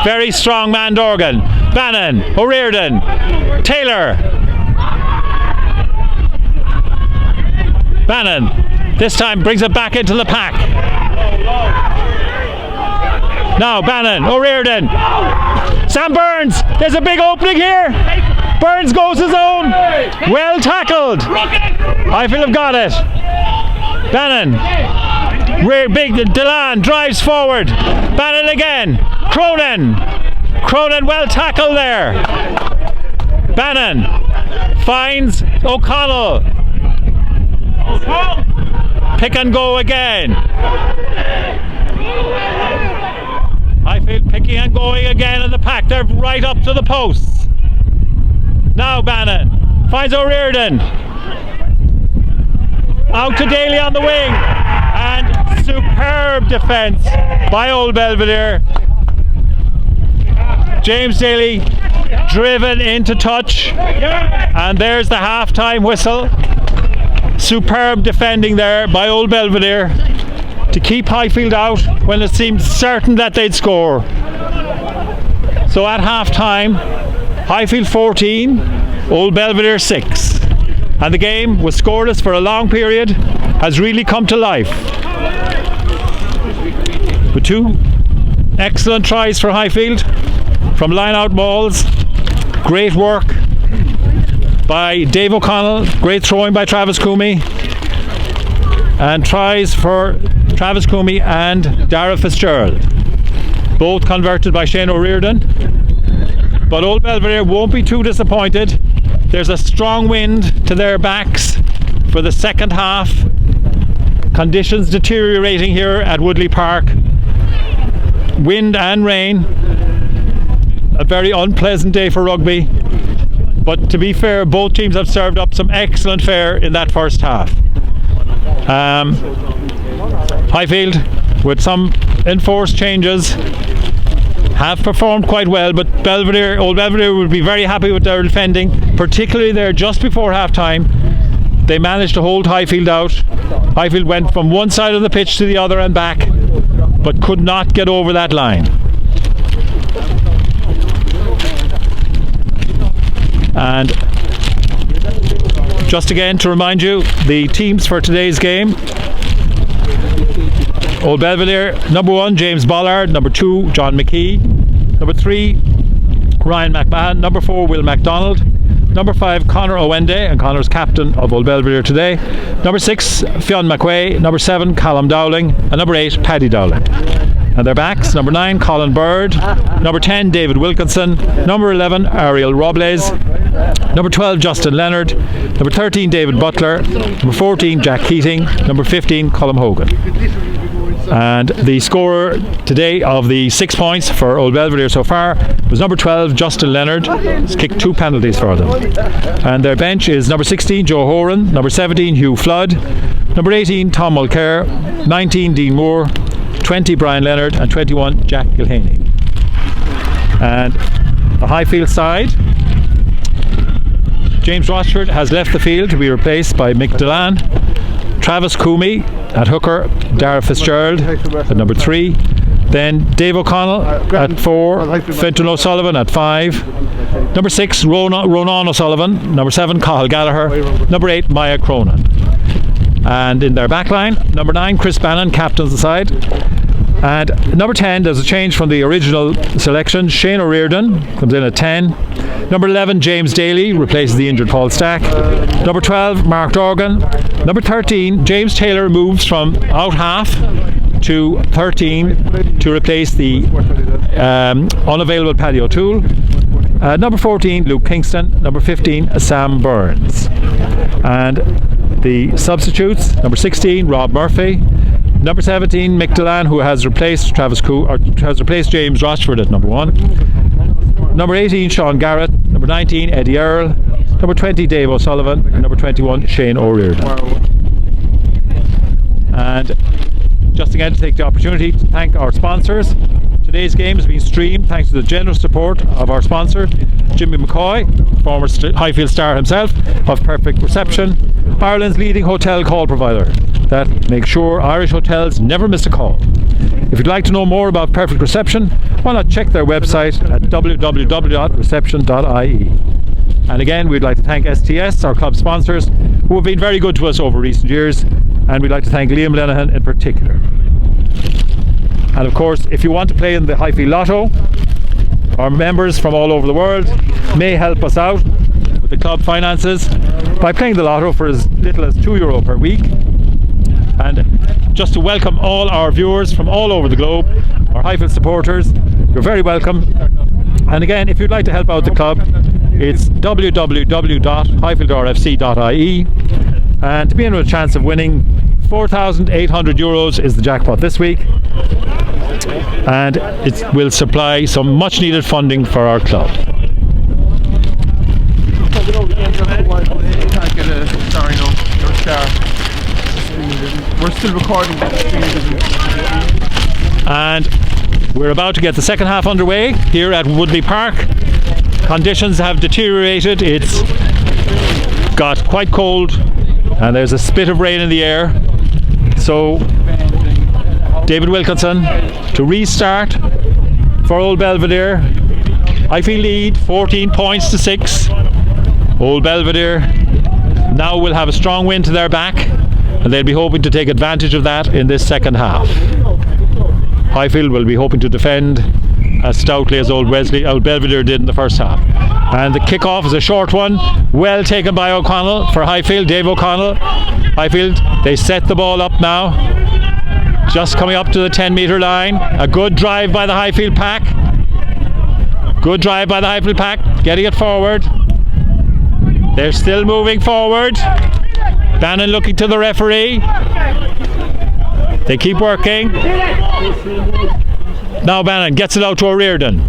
Very strong man, Dorgan. Bannon, O'Riordan, Taylor. Bannon, this time brings it back into the pack. Now Bannon, O'Riordan. Sam Burns, there's a big opening here. Burns goes his own. Well tackled. Highfield have got it. Bannon. Big Delan drives forward. Bannon again. Cronin well tackled there. Bannon finds O'Connell. Pick and go again. Highfield picking and going again in the pack. They're right up to the posts. Now Bannon finds O'Riordan. Out to Daly on the wing. And superb defence by Old Belvedere. James Daly driven into touch. And there's the half-time whistle. Superb defending there by Old Belvedere to keep Highfield out when it seemed certain that they'd score. So at half-time, Highfield 14, Old Belvedere 6. And the game was scoreless for a long period, has really come to life. With two excellent tries for Highfield from line-out balls. Great work by Dave O'Connell, great throwing by Travis Coomey, and tries for Travis Coomey and Dara Fitzgerald, both converted by Shane O'Riordan. But Old Belvedere won't be too disappointed. There's a strong wind to their backs for the second half. Conditions deteriorating here at Woodleigh Park. Wind and rain. A very unpleasant day for rugby. But to be fair, both teams have served up some excellent fare in that first half. Highfield, with some enforced changes, have performed quite well, but Old Belvedere would be very happy with their defending, particularly there just before half time. They managed to hold Highfield out. Highfield went from one side of the pitch to the other and back, but could not get over that line. And just again to remind you, the teams for today's game: Old Belvedere, number 1 James Bollard, number 2 John McKee, number 3 Ryan McMahon, number 4 Will MacDonald, number 5 Conor Owende, and Conor's captain of Old Belvedere today, number 6 Fionn McQuay, number 7 Callum Dowling, and number 8 Paddy Dowling. And their backs: number 9 Colin Bird, number 10 David Wilkinson, number 11 Ariel Robles, number 12 Justin Leonard, number 13 David Butler, number 14 Jack Keating, number 15 Colm Hogan. And the scorer today of the 6 points for Old Belvedere so far was number 12 Justin Leonard. He's kicked 2 penalties for them. And their bench is number 16 Joe Horan, number 17 Hugh Flood, number 18 Tom Mulcair, 19 Dean Moore, 20 Brian Leonard, and 21 Jack Gilhaney. And the Highfield side: James Rochford has left the field to be replaced by Mick Delan, Travis Coomey at hooker, Dara Fitzgerald at number 3, then Dave O'Connell at 4, Fintan O'Sullivan at 5, number 6 Ronan O'Sullivan, number 7 Cathal Gallagher, number 8 Maya Cronin. And in their back line, number 9, Chris Bannon captains the side. And number 10, there's a change from the original selection. Shane O'Riordan comes in at 10. Number 11, James Daly replaces the injured Paul Stack. Number 12, Mark Dorgan. Number 13, James Taylor moves from out half to 13 to replace the unavailable Paddy O'Toole. Number 14, Luke Kingston. Number 15, Sam Burns. And the substitutes, number 16, Rob Murphy. Number 17, Mick Delan, who has replaced James Rochford at number 1. Number 18, Sean Garrett. Number 19, Eddie Earl. Number 20, Dave O'Sullivan. And number 21, Shane O'Riordan. And just again to take the opportunity to thank our sponsors. Today's game has been streamed thanks to the generous support of our sponsor, Jimmy McCoy, former Highfield star himself, of Perfect Reception, Ireland's leading hotel call provider that makes sure Irish hotels never miss a call. If you'd like to know more about Perfect Reception, why not check their website at www.reception.ie. And again, we'd like to thank STS, our club sponsors, who have been very good to us over recent years, and we'd like to thank Liam Lenihan in particular. And of course, if you want to play in the Highfield Lotto, our members from all over the world may help us out with the club finances by playing the Lotto for as little as €2 per week. And just to welcome all our viewers from all over the globe, our Highfield supporters, you're very welcome. And again, if you'd like to help out the club, it's www.highfieldrfc.ie, and to be in with a chance of winning €4,800 is the jackpot this week, and it will supply some much needed funding for our club. We're still recording. And we're about to get the second half underway here at Woodleigh Park. Conditions have deteriorated. It's got quite cold and there's a spit of rain in the air. So David Wilkinson to restart for Old Belvedere. Highfield lead 14 points to 6. Old Belvedere now will have a strong wind to their back, and they'll be hoping to take advantage of that in this second half. Highfield will be hoping to defend as stoutly as Old Belvedere did in the first half. And the kick-off is a short one, well taken by O'Connell for Highfield, Dave O'Connell. Highfield, they set the ball up now, just coming up to the 10-metre line. A good drive by the Highfield pack. Good drive by the Highfield pack, getting it forward. They're still moving forward. Bannon looking to the referee. They keep working. Now Bannon gets it out to O'Riordan.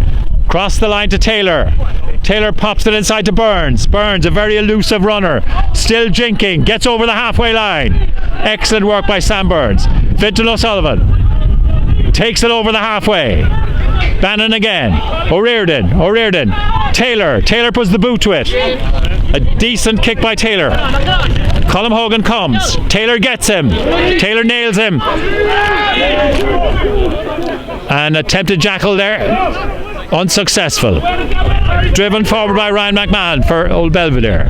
Cross the line to Taylor. Taylor pops it inside to Burns. Burns, a very elusive runner. Still jinking. Gets over the halfway line. Excellent work by Sam Burns. Fintan O'Sullivan takes it over the halfway. Bannon again. O'Riordan. Taylor puts the boot to it. A decent kick by Taylor. Colm Hogan comes. Taylor gets him. Taylor nails him. An attempted jackal there. Unsuccessful. Driven forward by Ryan McMahon for Old Belvedere.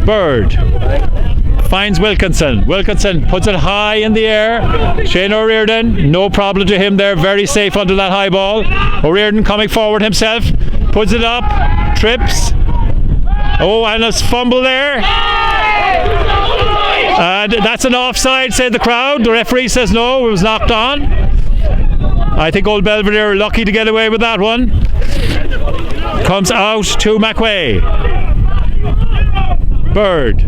Bird finds Wilkinson. Wilkinson puts it high in the air. Shane O'Riordan, no problem to him there. Very safe under that high ball. O'Riordan coming forward himself. Puts it up. Trips. Oh, and a fumble there. And that's an offside, said the crowd. The referee says no, it was knocked on. I think Old Belvedere are lucky to get away with that one. Comes out to McWay. Bird.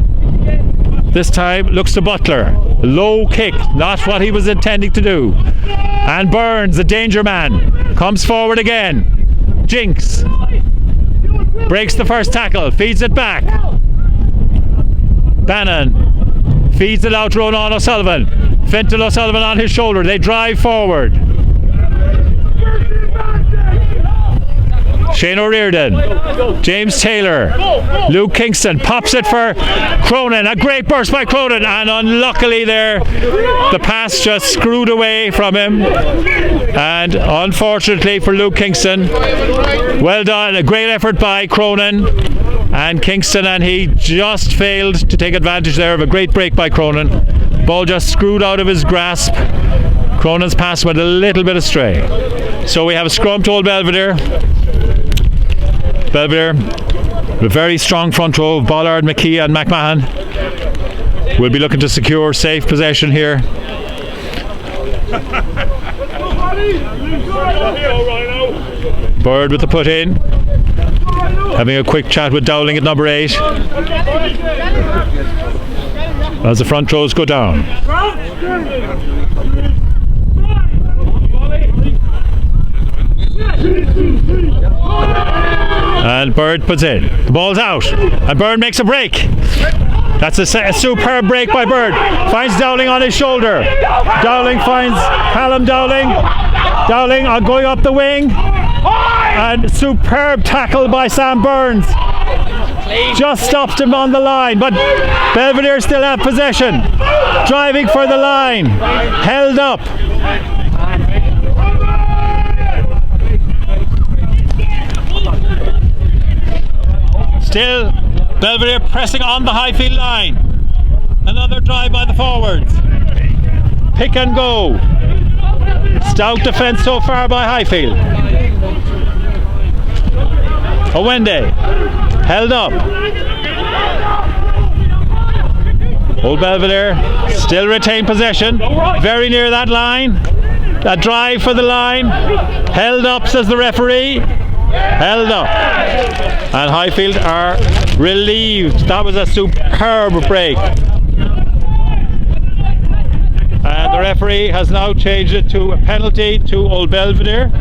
This time looks to Butler. Low kick, not what he was intending to do. And Burns, the danger man, comes forward again. Jinks. Breaks the first tackle, feeds it back. Bannon feeds it out to Ronan O'Sullivan. Fintan O'Sullivan on his shoulder. They drive forward. Shane O'Riordan, James Taylor, Luke Kingston pops it for Cronin. A great burst by Cronin, and unluckily there the pass just screwed away from him, and unfortunately for Luke Kingston, well done, a great effort by Cronin, and Kingston, and he just failed to take advantage there of a great break by Cronin. Ball just screwed out of his grasp. Cronin's pass went a little bit astray. So we have a scrum to Old Belvedere. Belvedere, a very strong front row of Bollard, McKee and McMahon. We'll be looking to secure safe possession here. Bird with the put in. Having a quick chat with Dowling at number 8. As the front rows go down. And Bird puts in. The ball's out. And Bird makes a break. That's a superb break by Bird. Finds Dowling on his shoulder. Dowling finds Callum Dowling. Dowling going up the wing. And superb tackle by Sam Burns. Just stopped him on the line, but Belvedere still have possession. Driving for the line. Held up. Still Belvedere pressing on the Highfield line. Another drive by the forwards. Pick and go. Stout defence so far by Highfield. Owende held up. Old Belvedere still retain possession. Very near that line. A drive for the line. Held up, says the referee. Held up. And Highfield are relieved. That was a superb break. And the referee has now changed it to a penalty to Old Belvedere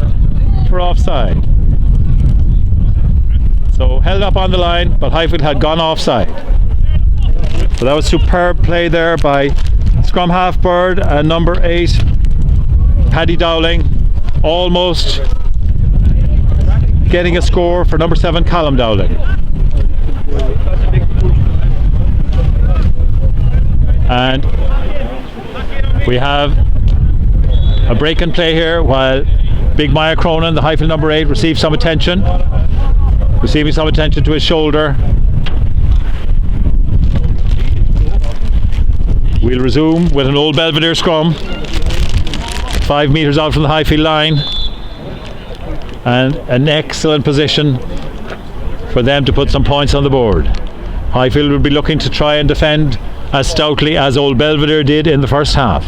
for offside. So held up on the line, but Highfield had gone offside. So that was superb play there by scrum half Bird and number 8 Paddy Dowling, almost getting a score for number 7 Callum Dowling. And we have a break and play here while Big Maya Cronin, the Highfield number 8, receives some attention. Receiving some attention to his shoulder. We'll resume with an Old Belvedere scrum. 5 metres out from the Highfield line. And an excellent position for them to put some points on the board. Highfield will be looking to try and defend as stoutly as Old Belvedere did in the first half.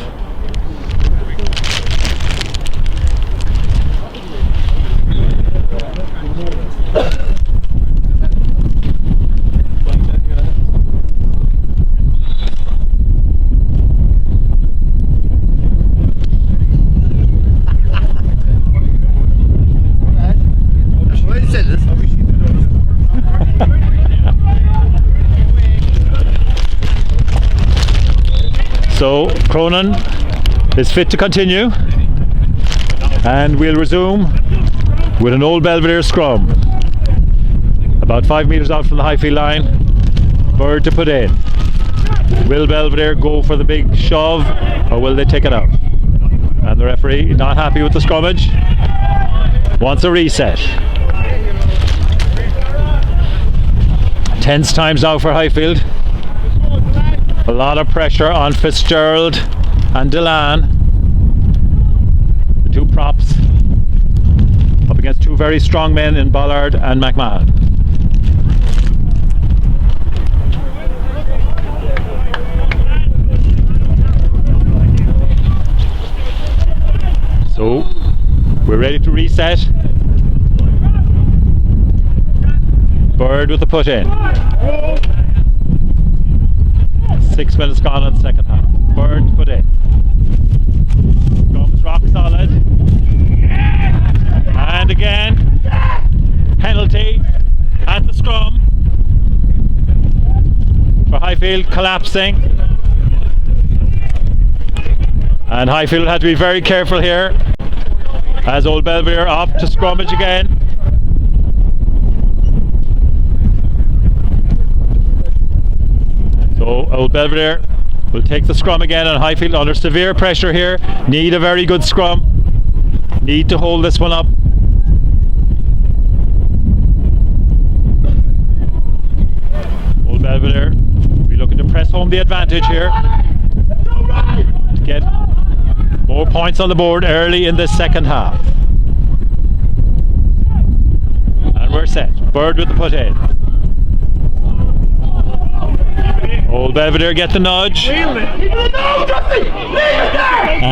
So Cronin is fit to continue, and we'll resume with an Old Belvedere scrum. About 5 metres out from the Highfield line. Bird to put in. Will Belvedere go for the big shove, or will they take it out? And the referee, not happy with the scrummage, wants a reset. Tense times now for Highfield. A lot of pressure on Fitzgerald and Delan, the two props, up against two very strong men in Bollard and McMahon. So we're ready to reset. Bird with the put in. 6 minutes gone in the second half. Bird put in. Scrum's rock solid. And again, penalty at the scrum for Highfield collapsing. And Highfield had to be very careful here as Old Belvedere off to scrummage again. So Old Belvedere will take the scrum again, and Highfield under severe pressure here. Need a very good scrum. Need to hold this one up. home the advantage here to get more points on the board early in the second half. And we're set. Bird with the put in. Old Belvedere get the nudge. And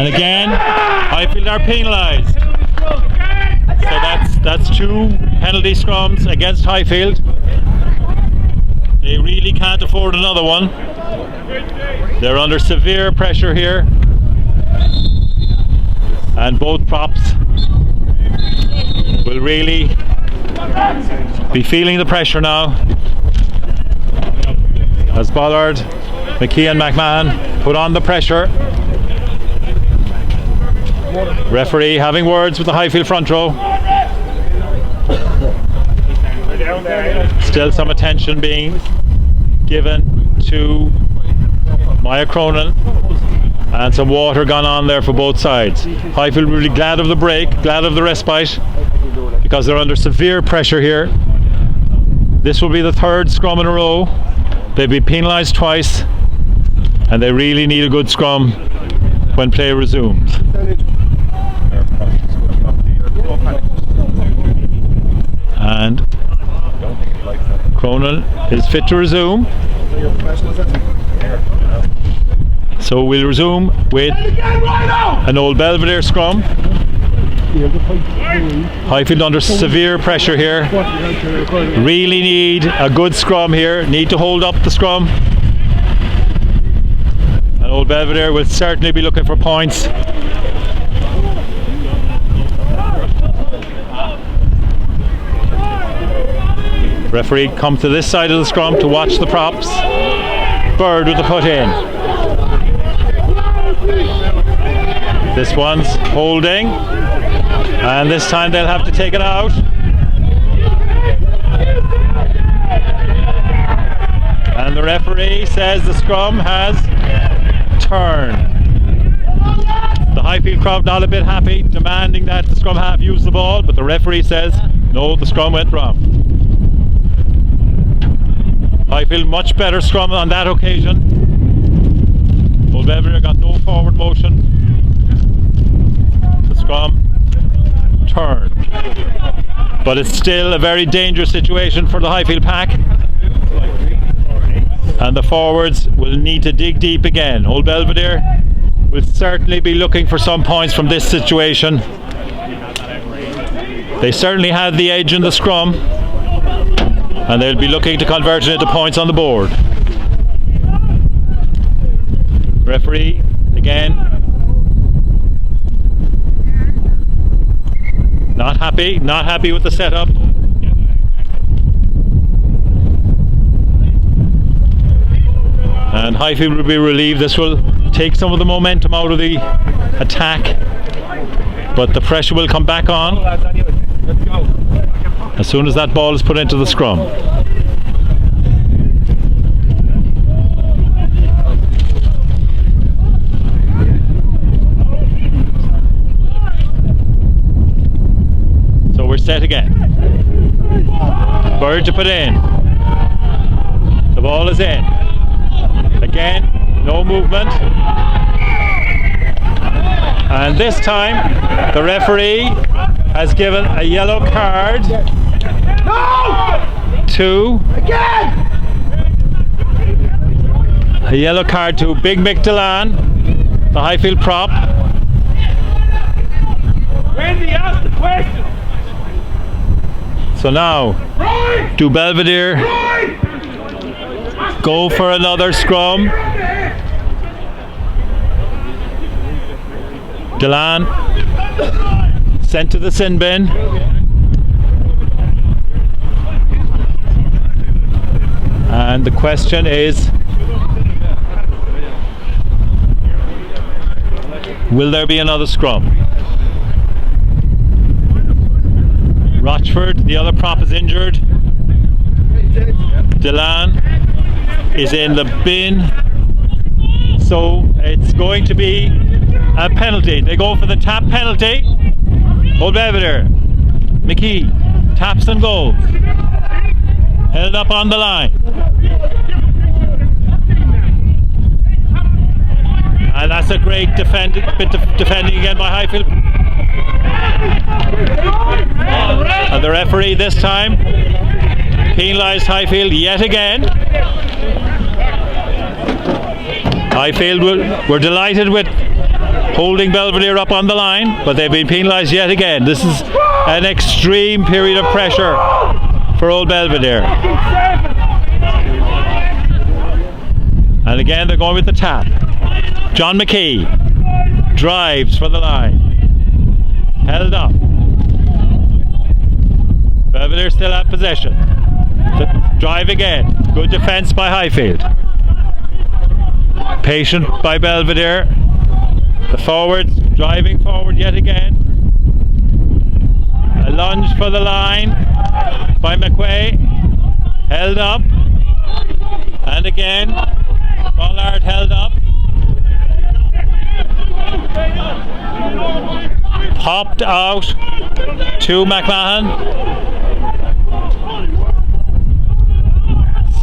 again, Highfield are penalised. So that's 2 penalty scrums against Highfield. They really can't afford another one. They're under severe pressure here. And both props will really be feeling the pressure now. As Bollard, McKee and McMahon put on the pressure. Referee having words with the Highfield front row. Still some attention being given to Maya Cronin, and some water gone on there for both sides. Highfield really glad of the break, glad of the respite, because they're under severe pressure here. This will be the 3rd scrum in a row. They've been penalised twice, and they really need a good scrum when play resumes. And Cronin is fit to resume. So we'll resume with an Old Belvedere scrum. Highfield under severe pressure here. Really need a good scrum here. Need to hold up the scrum. And Old Belvedere will certainly be looking for points. Referee come to this side of the scrum to watch the props. Bird with the put in. This one's holding, and this time they'll have to take it out. And the referee says the scrum has turned. The Highfield crowd not a bit happy, demanding that the scrum half use the ball, but the referee says no, the scrum went wrong. Highfield much better scrum on that occasion. Old Belvedere got no forward motion. The scrum turned. But it's still a very dangerous situation for the Highfield pack. And the forwards will need to dig deep again. Old Belvedere will certainly be looking for some points from this situation. They certainly had the edge in the scrum, and they'll be looking to convert it into points on the board. Referee again not happy with the setup. And Highfield will be relieved. This will take some of the momentum out of the attack, but the pressure will come back on as soon as that ball is put into the scrum. So we're set again. Bird to put in. The ball is in. Again, no movement. And this time the referee has given a yellow card to Big Mick Delan, the Highfield prop. Randy, ask the question. So now, do Belvedere go for another scrum? Delan sent to the sin bin. And the question is, will there be another scrum? Rochford, the other prop, is injured. Delan is in the bin. So it's going to be a penalty. They go for the tap penalty. Old Belvedere. McKee taps and goes. Held up on the line. And that's a great defending again by Highfield. And the referee this time penalised Highfield yet again. Highfield were delighted with holding Belvedere up on the line, but they've been penalised yet again. This is an extreme period of pressure for Old Belvedere. And again they're going with the tap. John McKee drives for the line. Held up. Belvedere still at possession. Drive again. Good defence by Highfield. Patient by Belvedere. The forwards driving forward yet again. A lunge for the line by McQuay. Held up. And again, Bollard held up. Popped out to McMahon.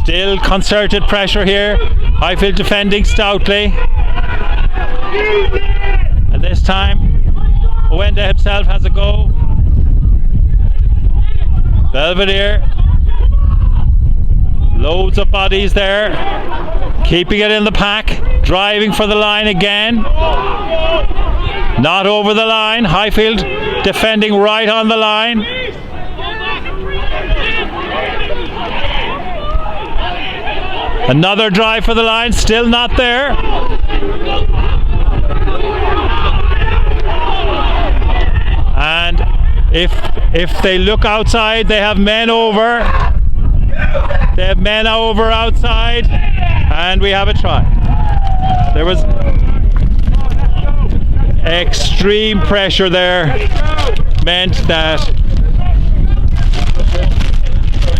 Still concerted pressure here. Highfield defending stoutly. And this time, Owenda himself has a go. Belvedere. Loads of bodies there. Keeping it in the pack. Driving for the line again. Not over the line. Highfield defending right on the line. Another drive for the line. Still not there. And if they look outside, they have men over. They have men over outside. And we have a try. There was extreme pressure there, meant that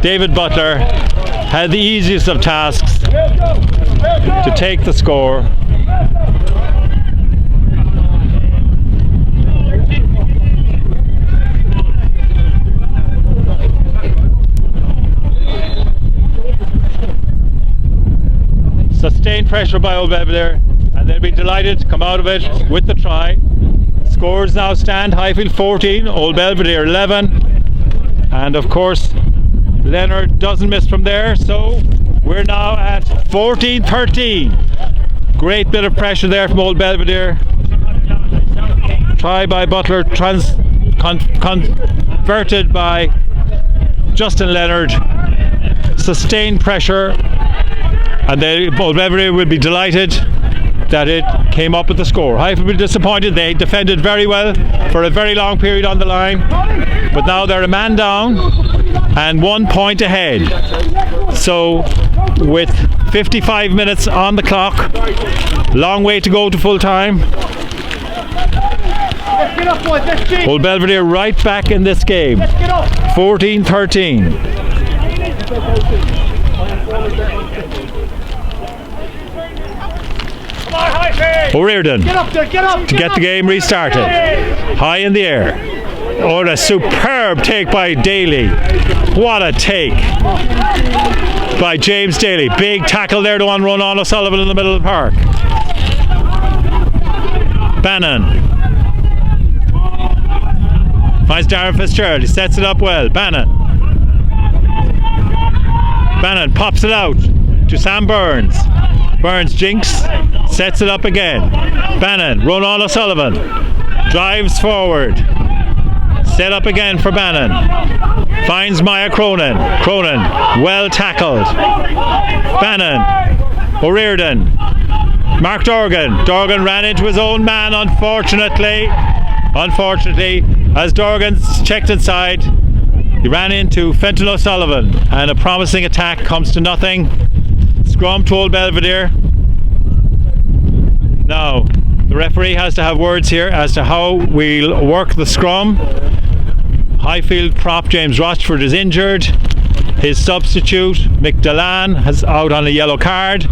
David Butler had the easiest of tasks to take the score. Sustained pressure by Old Belvedere, and they'll be delighted to come out of it with the try. Scores now stand: Highfield 14, Old Belvedere 11, and of course Leonard doesn't miss from there, so we're now at 14-13. Great bit of pressure there from Old Belvedere. Try by Butler, converted by Justin Leonard. Sustained pressure, and Old Belvedere will be delighted that it came up with the score. Highfield will be disappointed. They defended very well for a very long period on the line, but now they're a man down and 1 point ahead. So with 55 minutes on the clock, long way to go to full time. Old Belvedere right back in this game. 14-13. O'Riordan to get the game restarted. High in the air. Oh, a superb take by Daly. What a take by James Daly. Big tackle there to run on O'Sullivan in the middle of the park. Bannon finds Darren Fitzgerald. He sets it up well. Bannon pops it out to Sam Burns. Burns jinks, sets it up again. Bannon, Ronan O'Sullivan drives forward. Set up again for Bannon. Finds Maya Cronin. Cronin, well tackled. Bannon, O'Riordan, Mark Dorgan. Dorgan ran into his own man, unfortunately. As Dorgan checked inside, he ran into Fenton O'Sullivan, and a promising attack comes to nothing. Scrum to Old Belvedere. Now, the referee has to have words here as to how we'll work the scrum. Highfield prop James Rochford is injured. His substitute, Mick Delan, is out on a yellow card.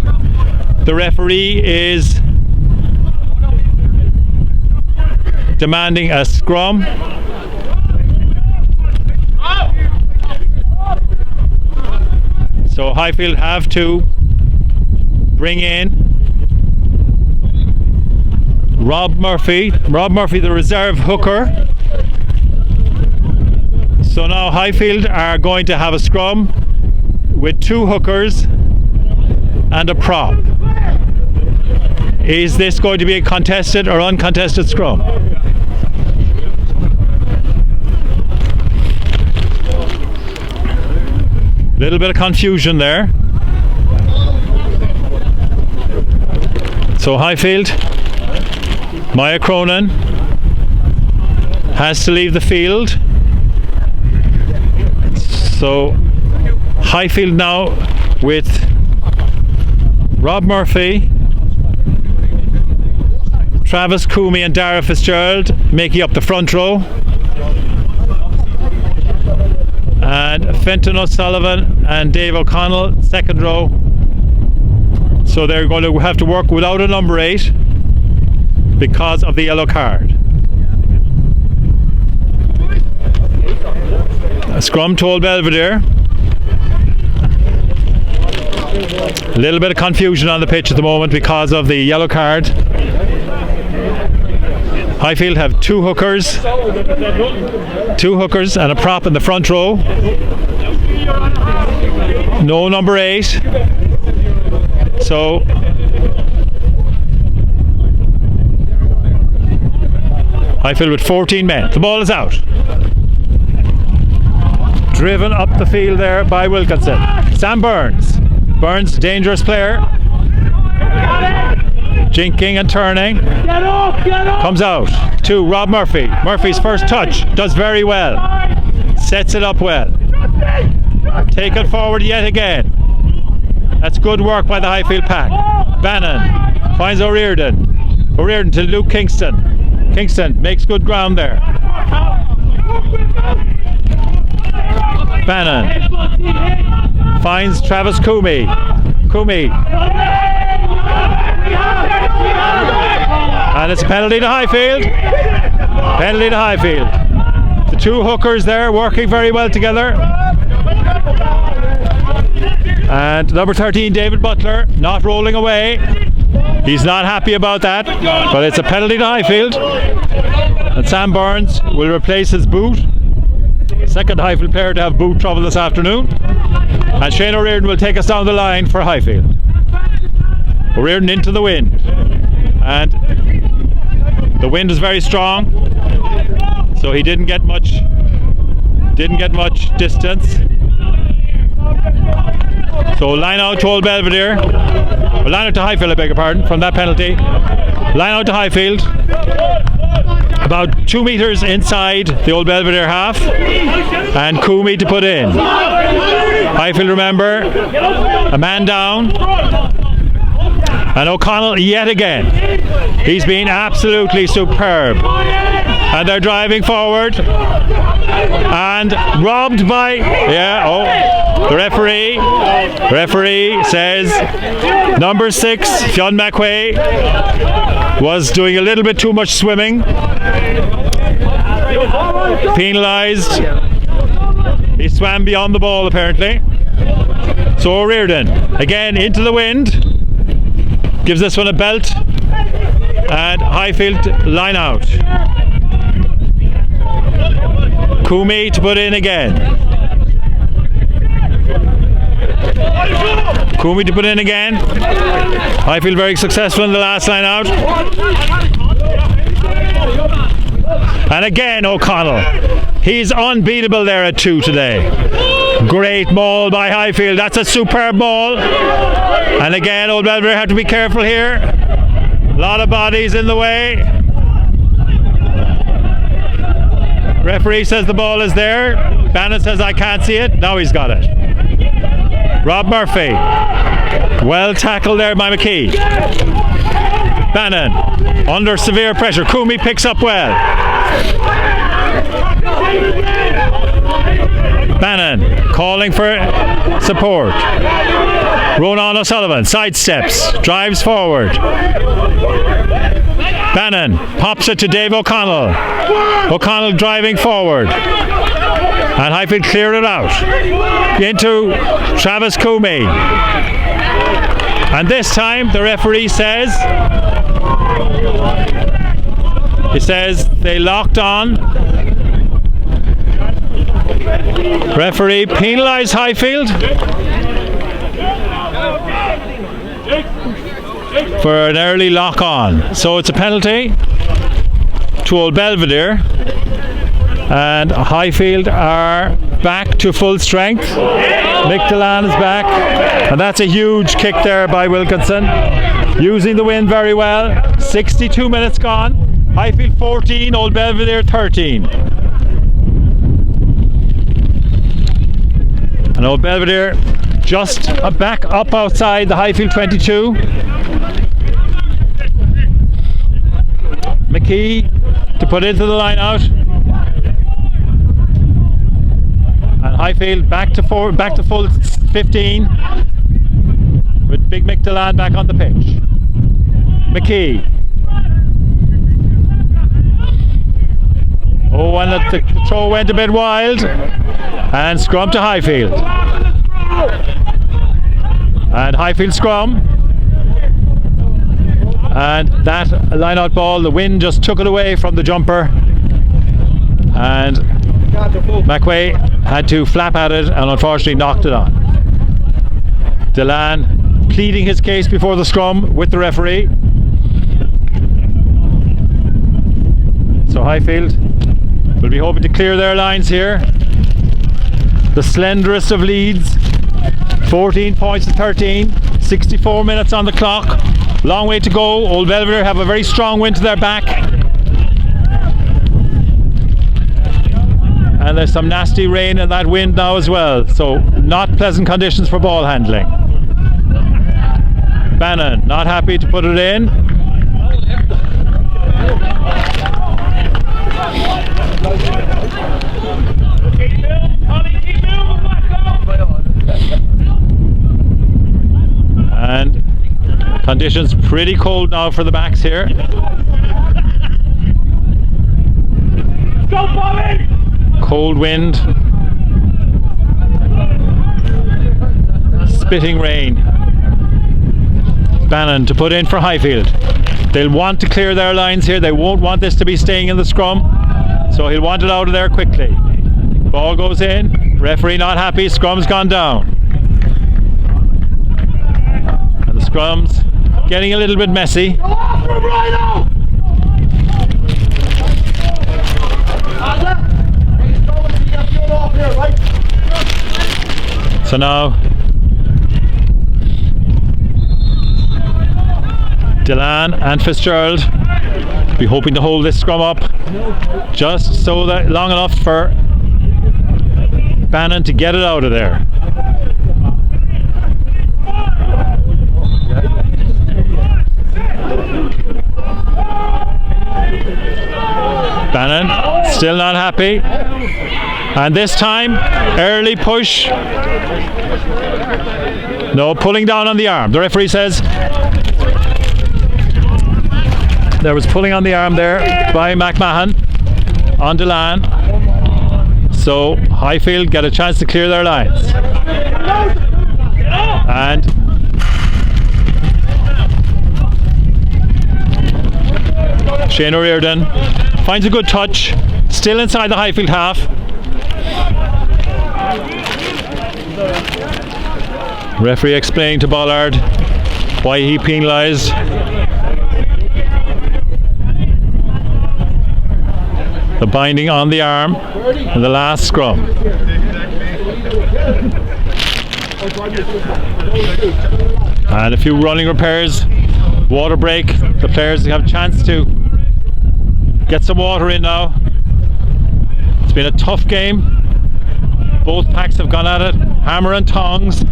The referee is demanding a scrum. So Highfield have to bring in Rob Murphy, the reserve hooker. So now Highfield are going to have a scrum with 2 hookers and a prop. Is this going to be a contested or uncontested scrum? Little bit of confusion there. So Highfield, Maya Cronin has to leave the field. So Highfield now with Rob Murphy, Travis Coomey and Dara Fitzgerald making up the front row, and Fenton O'Sullivan and Dave O'Connell second row. So they're going to have to work without a number 8 because of the yellow card. A scrum to Old Belvedere. A little bit of confusion on the pitch at the moment because of the yellow card. Highfield have 2 hookers and a prop in the front row. No number 8. So Highfield with 14 men. The ball is out. Driven up the field there by Wilkinson. Sam Burns. Burns, dangerous player. Jinking and turning. Comes out to Rob Murphy. Murphy's first touch. Does very well. Sets it up well. Take it forward yet again. That's good work by the Highfield pack. Bannon finds O'Riordan. O'Riordan to Luke Kingston. Kingston makes good ground there. Bannon finds Travis Coomey. Coomey. And it's a penalty to Highfield. Penalty to Highfield. The 2 hookers there working very well together. And number 13, David Butler, not rolling away. He's not happy about that, but it's a penalty to Highfield. And Sam Burns will replace his boot. Second Highfield player to have boot trouble this afternoon. And Shane O'Riordan will take us down the line for Highfield. O'Riordan into the wind. And the wind is very strong, so he didn't get much distance. So line out to Old Belvedere. Line out to Highfield, I beg your pardon, from that penalty. Line out to Highfield. About 2 metres inside the Old Belvedere half. And Coomey to put in. Highfield, remember, a man down. And O'Connell yet again. He's been absolutely superb. And they're driving forward. And robbed by... the referee says number 6, Fionn McQuay, was doing a little bit too much swimming. Penalised. He swam beyond the ball apparently. So O'Riordan again into the wind. Gives this one a belt. And Highfield line out. Coomey to put in again. Coomey to put in again. Highfield very successful in the last line out. And again O'Connell. He's unbeatable there at 2 today. Great maul by Highfield. That's a superb maul. And again Old Belvedere have to be careful here. A lot of bodies in the way. Referee says the ball is there. Bannon says I can't see it. Now he's got it. Rob Murphy. Well tackled there by McKee. Bannon under severe pressure. Coomey picks up well. Bannon calling for support. Ronan O'Sullivan sidesteps, drives forward. Bannon pops it to Dave O'Connell. O'Connell driving forward. And Highfield cleared it out. Into Travis Coomey. And this time the referee says He says they locked on. Referee penalised Highfield for an early lock on. So it's a penalty to Old Belvedere. And Highfield are back to full strength. Mick Delan is back. And that's a huge kick there by Wilkinson. Using the wind very well. 62 minutes gone. Highfield 14, Old Belvedere 13. And Old Belvedere just back up outside the Highfield 22. McKee to put into the line out. And Highfield back to full 15 with Big Mick Delan back on the pitch. McKee. Oh, and the throw went a bit wild. And scrum to Highfield. And Highfield scrum. And that line-out ball, the wind just took it away from the jumper. And McWay had to flap at it and unfortunately knocked it on. Delan pleading his case before the scrum with the referee. So Highfield will be hoping to clear their lines here. The slenderest of leads, 14 points to 13, 64 minutes on the clock, long way to go. Old Belvedere have a very strong wind to their back, and there's some nasty rain in that wind now as well, so not pleasant conditions for ball handling. Bannon not happy to put it in. And conditions pretty cold now for the backs here. Go, Bobby! Cold wind. Spitting rain. Bannon to put in for Highfield. They'll want to clear their lines here. They won't want this to be staying in the scrum. So he'll want it out of there quickly. Ball goes in. Referee not happy. Scrum's gone down. Scrums getting a little bit messy. So now Delan and Fitzgerald be hoping to hold this scrum up just so that long enough for Bannon to get it out of there. Bannon still not happy, and this time early push, no, pulling down on the arm. The referee says there was pulling on the arm there by McMahon on Delan, so Highfield get a chance to clear their lines. And Shane O'Riordan finds a good touch, still inside the Highfield half. Referee explaining to Bollard why he penalised. The binding on the arm in the last scrum. And a few running repairs, water break. The players have a chance to get some water in now. It's been a tough game. Both packs have gone at it, hammer and tongs.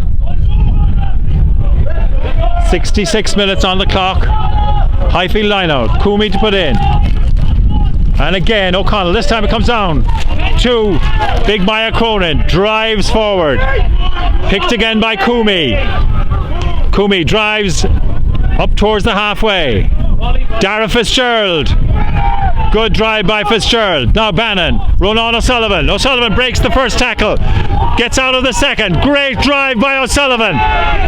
66 minutes on the clock. Highfield line out. Coomey to put in. And again O'Connell, this time it comes down to Big Maya Cronin, drives forward, picked again by Coomey. Coomey drives up towards the halfway. Dara Fitzgerald Good drive by Fitzgerald. Now Bannon. Ronan O'Sullivan. O'Sullivan breaks the first tackle. Gets out of the second. Great drive by O'Sullivan.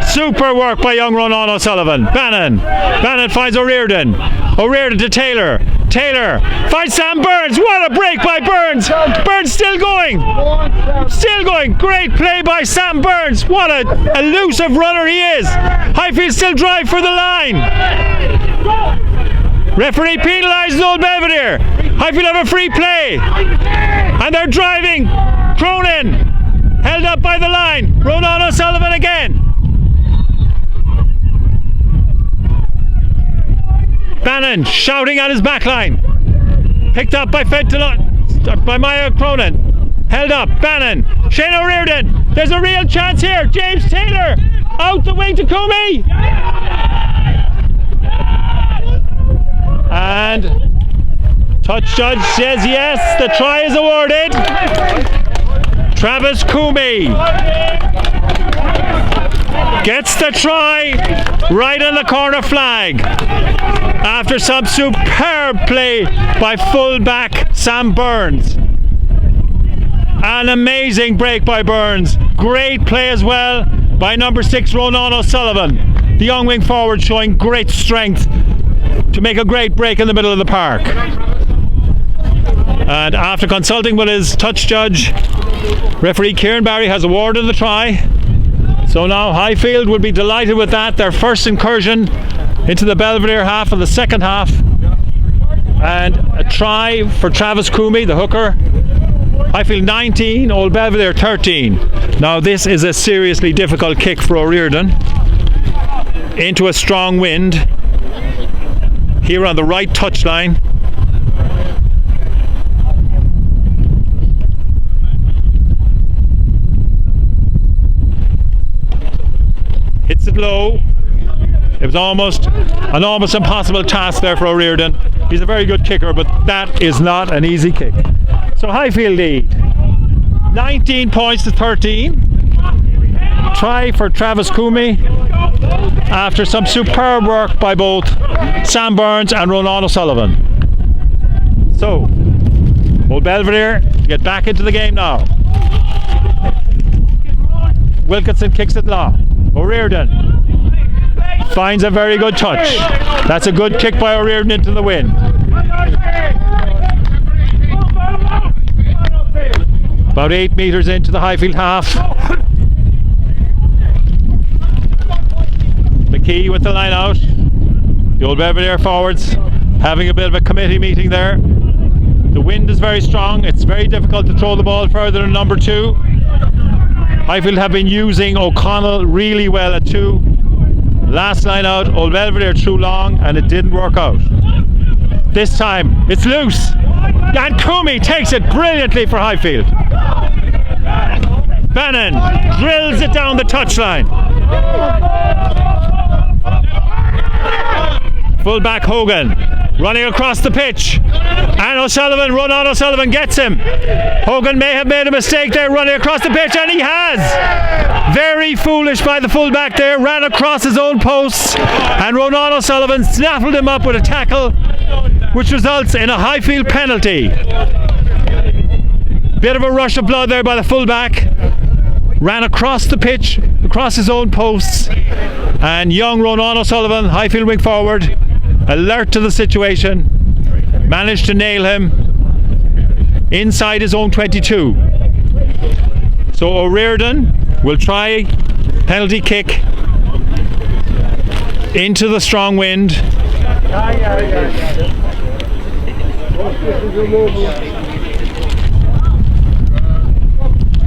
Super work by young Ronan O'Sullivan. Bannon. Bannon finds O'Riordan. O'Riordan to Taylor. Taylor finds Sam Burns. What a break by Burns. Burns still going. Still going. Great play by Sam Burns. What a elusive runner he is. Highfield still drive for the line. Referee penalises Old Belvedere. Highfield have a free play. And they're driving. Cronin held up by the line. Ronan O'Sullivan again. Bannon shouting at his back line. Picked up by by Maya Cronin. Held up. Bannon. Shane O'Riordan. There's a real chance here. James Taylor. Out the wing to Coomey. And touch judge says yes. The try is awarded. Travis Coomey gets the try right on the corner flag after some superb play by fullback Sam Burns. An amazing break by Burns. Great play as well by number 6 Ronan O'Sullivan. The young wing forward showing great strength to make a great break in the middle of the park. And after consulting with his touch judge, referee Kieran Barry has awarded the try. So now Highfield will be delighted with that. Their first incursion into the Belvedere half of the second half. And a try for Travis Coomey, the hooker. Highfield 19, Old Belvedere 13. Now this is a seriously difficult kick for O'Riordan into a strong wind here on the right touchline. Hits it low. It was almost impossible task there for O'Riordan. He's a very good kicker, but that is not an easy kick. So Highfield lead 19 points to 13. Try for Travis Coomey after some superb work by both Sam Burns and Ronan O'Sullivan. So Old Belvedere get back into the game now. Wilkinson kicks it low. O'Riordan finds a very good touch. That's a good kick by O'Riordan into the wind. About 8 metres into the Highfield half. McKee with the line out. The Old Belvedere forwards having a bit of a committee meeting there. The wind is very strong. It's very difficult to throw the ball further than number 2. Highfield have been using O'Connell really well at 2. Last line out, Old Belvedere threw long and it didn't work out. This time it's loose and Coomey takes it brilliantly for Highfield. Bannon drills it down the touchline. Fullback Hogan running across the pitch, and O'Sullivan, Ronan O'Sullivan gets him. Hogan may have made a mistake there running across the pitch, and he has. Very foolish by the fullback there, ran across his own posts, and Ronan O'Sullivan snaffled him up with a tackle which results in a Highfield penalty. Bit of a rush of blood there by the fullback, ran across the pitch, across his own posts, and young Ronan O'Sullivan, Highfield wing forward, alert to the situation, managed to nail him inside his own 22. So O'Riordan will try penalty kick into the strong wind.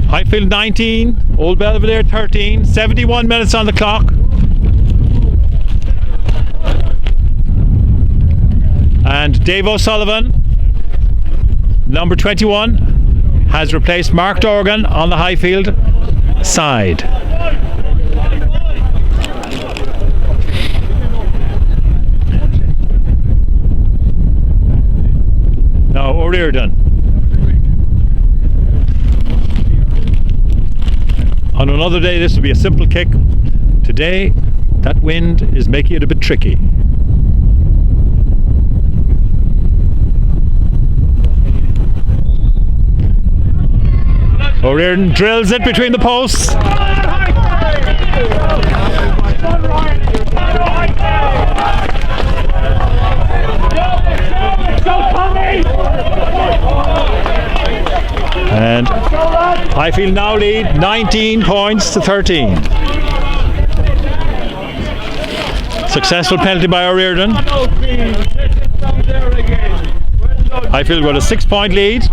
Highfield 19, Old Belvedere 13, 71 minutes on the clock. And Dave O'Sullivan, number 21, has replaced Mark Dorgan on the Highfield side. Now O'Riordan. On another day this would be a simple kick. Today that wind is making it a bit tricky. O'Riordan drills it between the posts. And Highfield now lead 19 points to 13. Successful penalty by O'Riordan. Highfield with a 6-point lead.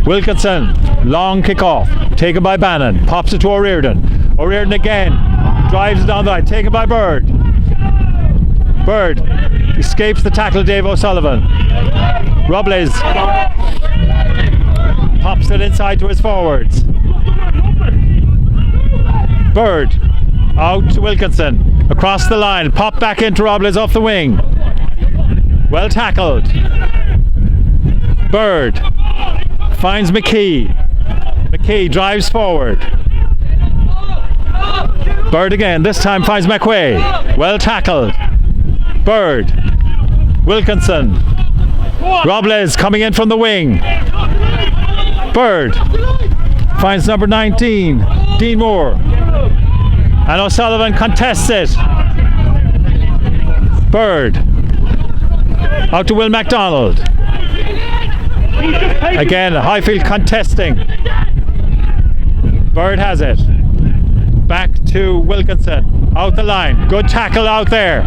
Wilkinson, long kick off, taken by Bannon, pops it to O'Riordan. O'Riordan again, drives it down the line, taken by Bird. Bird escapes the tackle of Dave O'Sullivan. Robles pops it inside to his forwards. Bird out to Wilkinson, across the line, pop back into Robles off the wing. Well tackled. Bird finds McKee. McKee drives forward. Bird again, this time finds McQuay. Well tackled. Bird. Wilkinson. Robles coming in from the wing. Bird finds number 19, Dean Moore. And O'Sullivan contests it. Bird. Out to Will MacDonald. Again, Highfield contesting. Bird has it. Back to Wilkinson. Out the line. Good tackle out there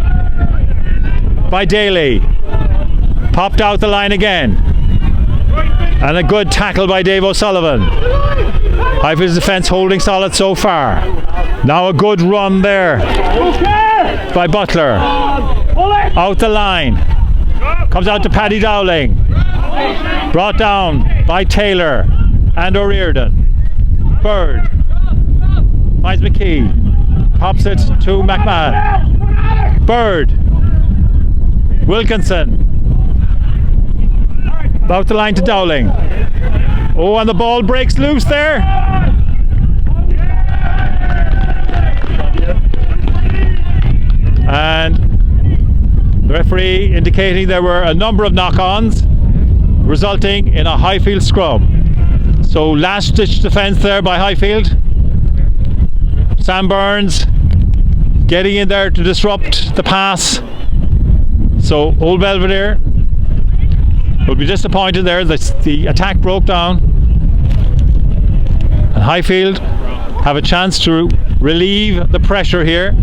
by Daly. Popped out the line again. And a good tackle by Dave O'Sullivan. Highfield's defence holding solid so far. Now a good run there by Butler. Out the line. Comes out to Paddy Dowling. Brought down by Taylor and O'Riordan. Bird finds McKee. Pops it to McMahon. Bird. Wilkinson. Out the line to Dowling. Oh, and the ball breaks loose there. And the referee indicating there were a number of knock-ons, resulting in a Highfield scrum. So last ditch defence there by Highfield. Sam Burns getting in there to disrupt the pass. So Old Belvedere will be disappointed there that the attack broke down. And Highfield have a chance to relieve the pressure here.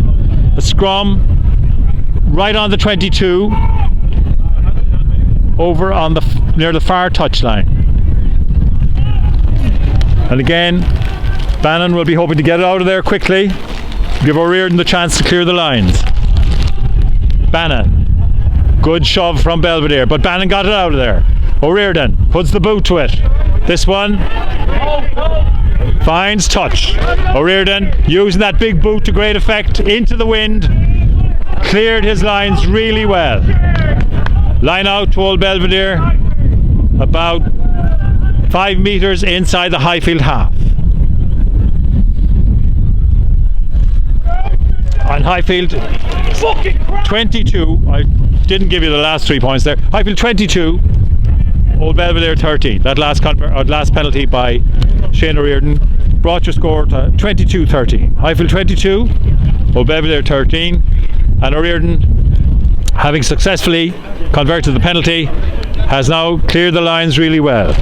The scrum right on the 22, over on the near the far touchline. And again, Bannon will be hoping to get it out of there quickly, give O'Riordan the chance to clear the lines. Bannon, good shove from Belvedere, but Bannon got it out of there. O'Riordan puts the boot to it. This one finds touch. O'Riordan using that big boot to great effect into the wind, cleared his lines really well. Line out to Old Belvedere, about 5 metres inside the Highfield half. And Highfield 22. I didn't give you the last 3 points there. Highfield 22, Old Belvedere 13. That last penalty by Shane O'Riordan brought your score to 22-13. Highfield 22, Old Belvedere 13, and O'Riordan, having successfully converted the penalty, has now cleared the lines really well.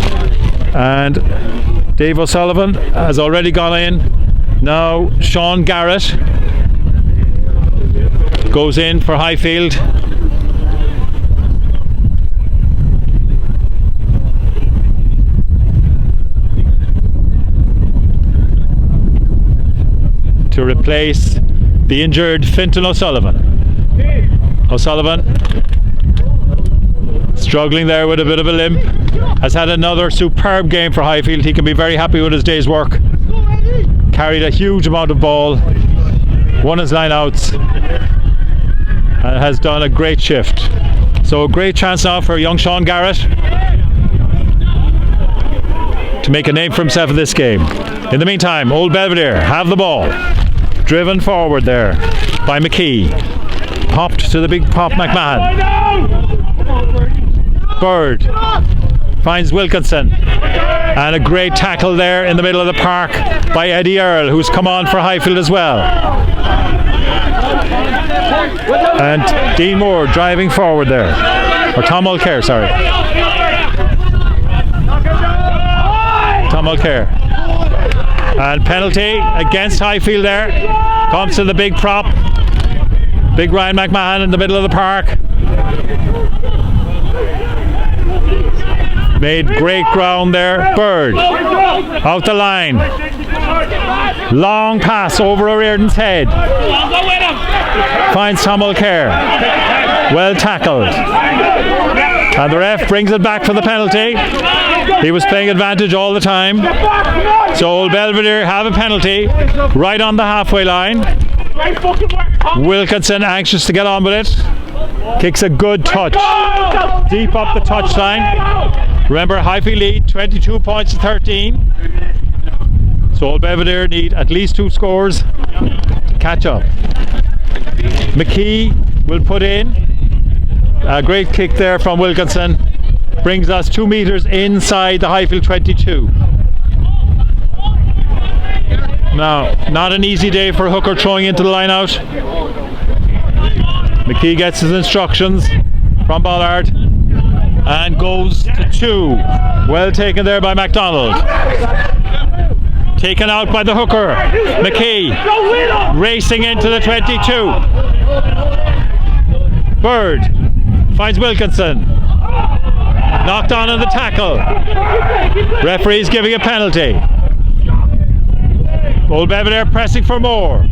And Dave O'Sullivan has already gone in. Now Sean Garrett goes in for Highfield. To replace the injured Fintan O'Sullivan. O'Sullivan, struggling there with a bit of a limp, has had another superb game for Highfield. He can be very happy with his day's work. Carried a huge amount of ball, won his line outs, and has done a great shift. So a great chance now for young Sean Garrett to make a name for himself in this game. In the meantime, Old Belvedere have the ball, driven forward there by McKee, popped to the big pop McMahon. Bird finds Wilkinson. And a great tackle there in the middle of the park by Eddie Earl, who's come on for Highfield as well. And Dean Moore driving forward there. Or Tom Mulcair, sorry. Tom Mulcair. And penalty against Highfield there. Comes to the big prop. Big Ryan McMahon in the middle of the park. Made great ground there. Bird out the line. Long pass over O'Riordan's head. Finds Tom Mulcair. Well tackled. And the ref brings it back for the penalty. He was playing advantage all the time. So Old Belvedere have a penalty right on the halfway line. Wilkinson anxious to get on with it. Kicks a good touch. Deep up the touchline. Remember, Highfield lead 22 points to 13. So Old Belvedere need at least 2 scores to catch up. McKee will put in a great kick there from Wilkinson. Brings us 2 metres inside the Highfield 22. Now, not an easy day for Hooker throwing into the line out. McKee gets his instructions from Bollard and goes to 2. Well taken there by MacDonald. Taken out by the hooker. McKee racing into the 22. Bird finds Wilkinson. Knocked on in the tackle. Referee's giving a penalty. Old Belvedere pressing for more.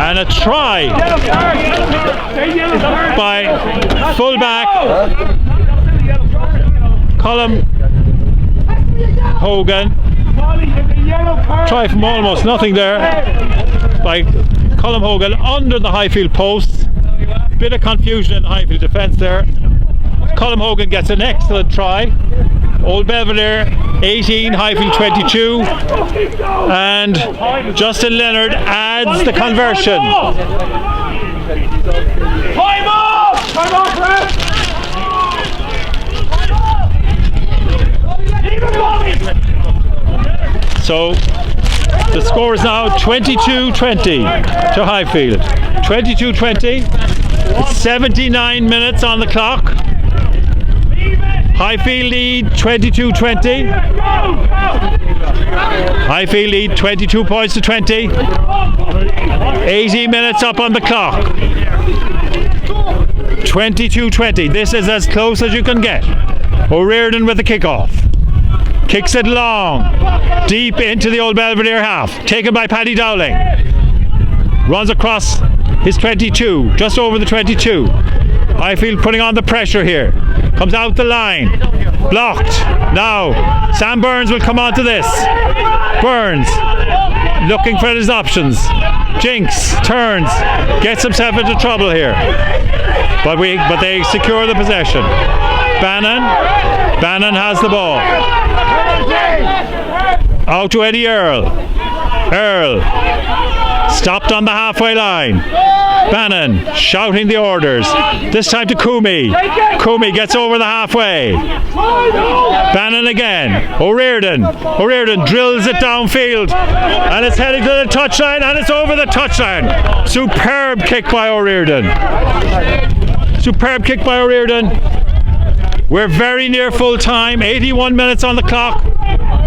And a try by fullback Colm Hogan. Try from almost nothing there by Colm Hogan under the Highfield posts. Bit of confusion in the Highfield defence there. Colm Hogan gets an excellent try. Old Belvedere 18, Highfield 22, and Justin Leonard adds the conversion. Time off! Time off, ref! So the score is now 22-20 to Highfield. 22-20. It's 79 minutes on the clock. Highfield lead 22-20. Highfield lead 22 points to 20. 80 minutes up on the clock. 22-20. This is as close as you can get. O'Riordan with the kickoff. Kicks it long. Deep into the Old Belvedere half. Taken by Paddy Dowling. Runs across his 22. Just over the 22. Highfield putting on the pressure here. Comes out the line. Blocked. Now Sam Burns will come on to this. Burns looking for his options. Jinks turns. Gets himself into trouble here. But they secure the possession. Bannon has the ball. Out to Eddie Earl. Earl stopped on the halfway line. Bannon shouting the orders. This time to Coomey. Coomey gets over the halfway. Bannon again. O'Riordan drills it downfield. And it's heading to the touchline, and it's over the touchline. Superb kick by O'Riordan. Superb kick by O'Riordan. We're very near full time. 81 minutes on the clock.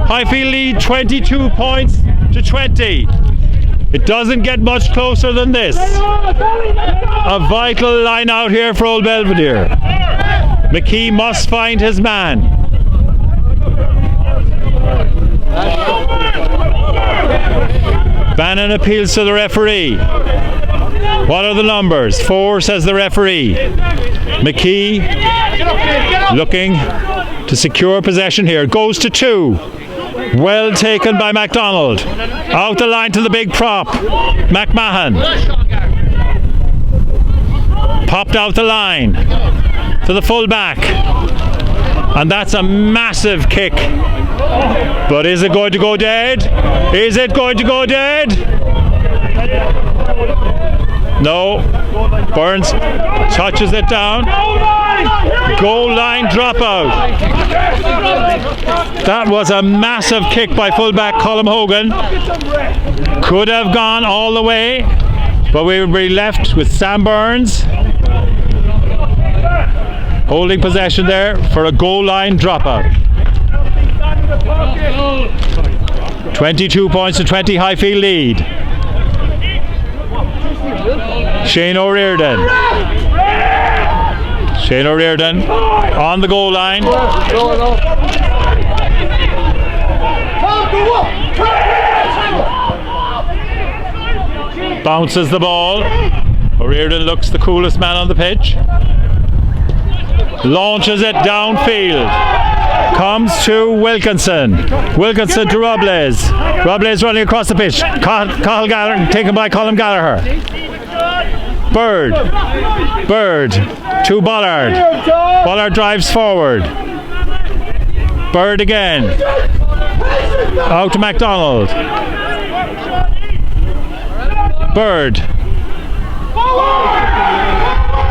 Highfield lead 22 points to 20. It doesn't get much closer than this. A vital line out here for Old Belvedere. McKee must find his man. Bannon appeals to the referee. What are the numbers? 4, says the referee. McKee looking to secure possession here. Goes to 2. Well taken by MacDonald. Out the line to the big prop. McMahon. Popped out the line to the full back. And that's a massive kick. But is it going to go dead? Is it going to go dead? No. Burns touches it down. Goal line dropout. That was a massive kick by fullback Colm Hogan. Could have gone all the way, but we would be left with Sam Burns holding possession there for a goal line dropout. 22 points to 20, Highfield lead. Shane O'Riordan on the goal line. Bounces the ball. O'Riordan looks the coolest man on the pitch. Launches it downfield. Comes to Wilkinson. Wilkinson to Robles. Robles running across the pitch. Cathal Gallagher, taken by Colm Gallagher. Bird to Bollard. Bollard drives forward. Bird again. Out to MacDonald. Bird.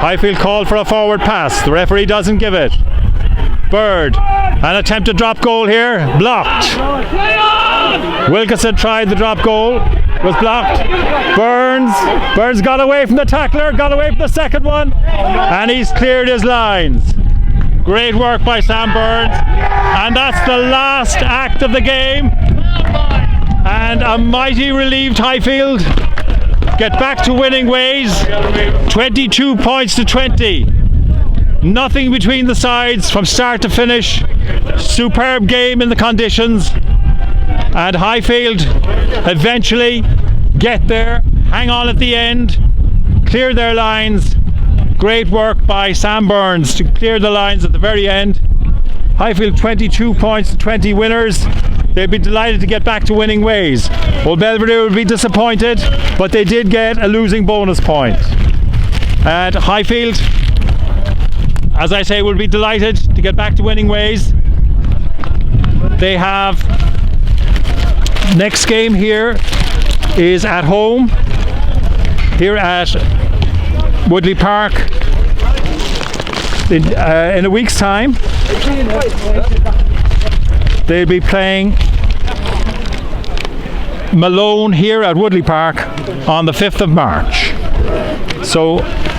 Highfield called for a forward pass. The referee doesn't give it. Bird. An attempted drop goal here. Blocked. Wilkinson tried the drop goal. Was blocked. Burns got away from the tackler. Got away from the second one. And he's cleared his lines. Great work by Sam Burns. And that's the last act of the game. And a mighty relieved Highfield get back to winning ways. 22 points to 20. Nothing between the sides from start to finish. Superb game in the conditions. And Highfield eventually get there, hang on at the end, clear their lines. Great work by Sam Burns to clear the lines at the very end. Highfield 22 points to 20 winners. They'd be delighted to get back to winning ways. Old Belvedere would be disappointed, but they did get a losing bonus point. And Highfield, as I say, will be delighted to get back to winning ways. They have next game here is at home here at Woodleigh Park in a week's time. They'll be playing Malone here at Woodleigh Park on the 5th of March. So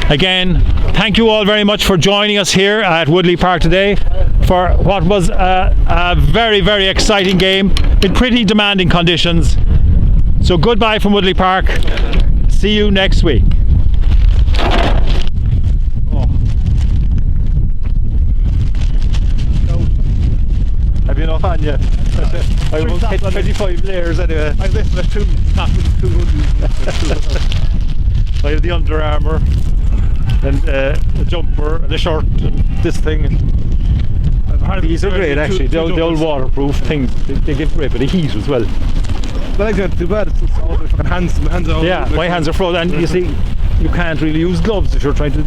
again, thank you all very much for joining us here at Woodleigh Park today for what was a very, very exciting game in pretty demanding conditions. So goodbye from Woodleigh Park. See you next week. Have you enough on you? I will hit 25 layers anyway. I left the two I have the Under Armour and a jumper and a shirt and this thing. These are great actually, the old waterproof things. They give a great bit of heat as well. But I can't do bad, it's just all the fucking hands. My hands are yeah, my hands are frozen, and you see, you can't really use gloves if you're trying to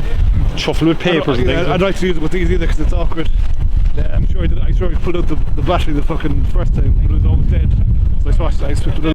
shuffle with papers and things. I'd like to use it with these either because it's awkward. I'm sure I pulled out the battery the fucking first time, but it was almost dead. So I switched it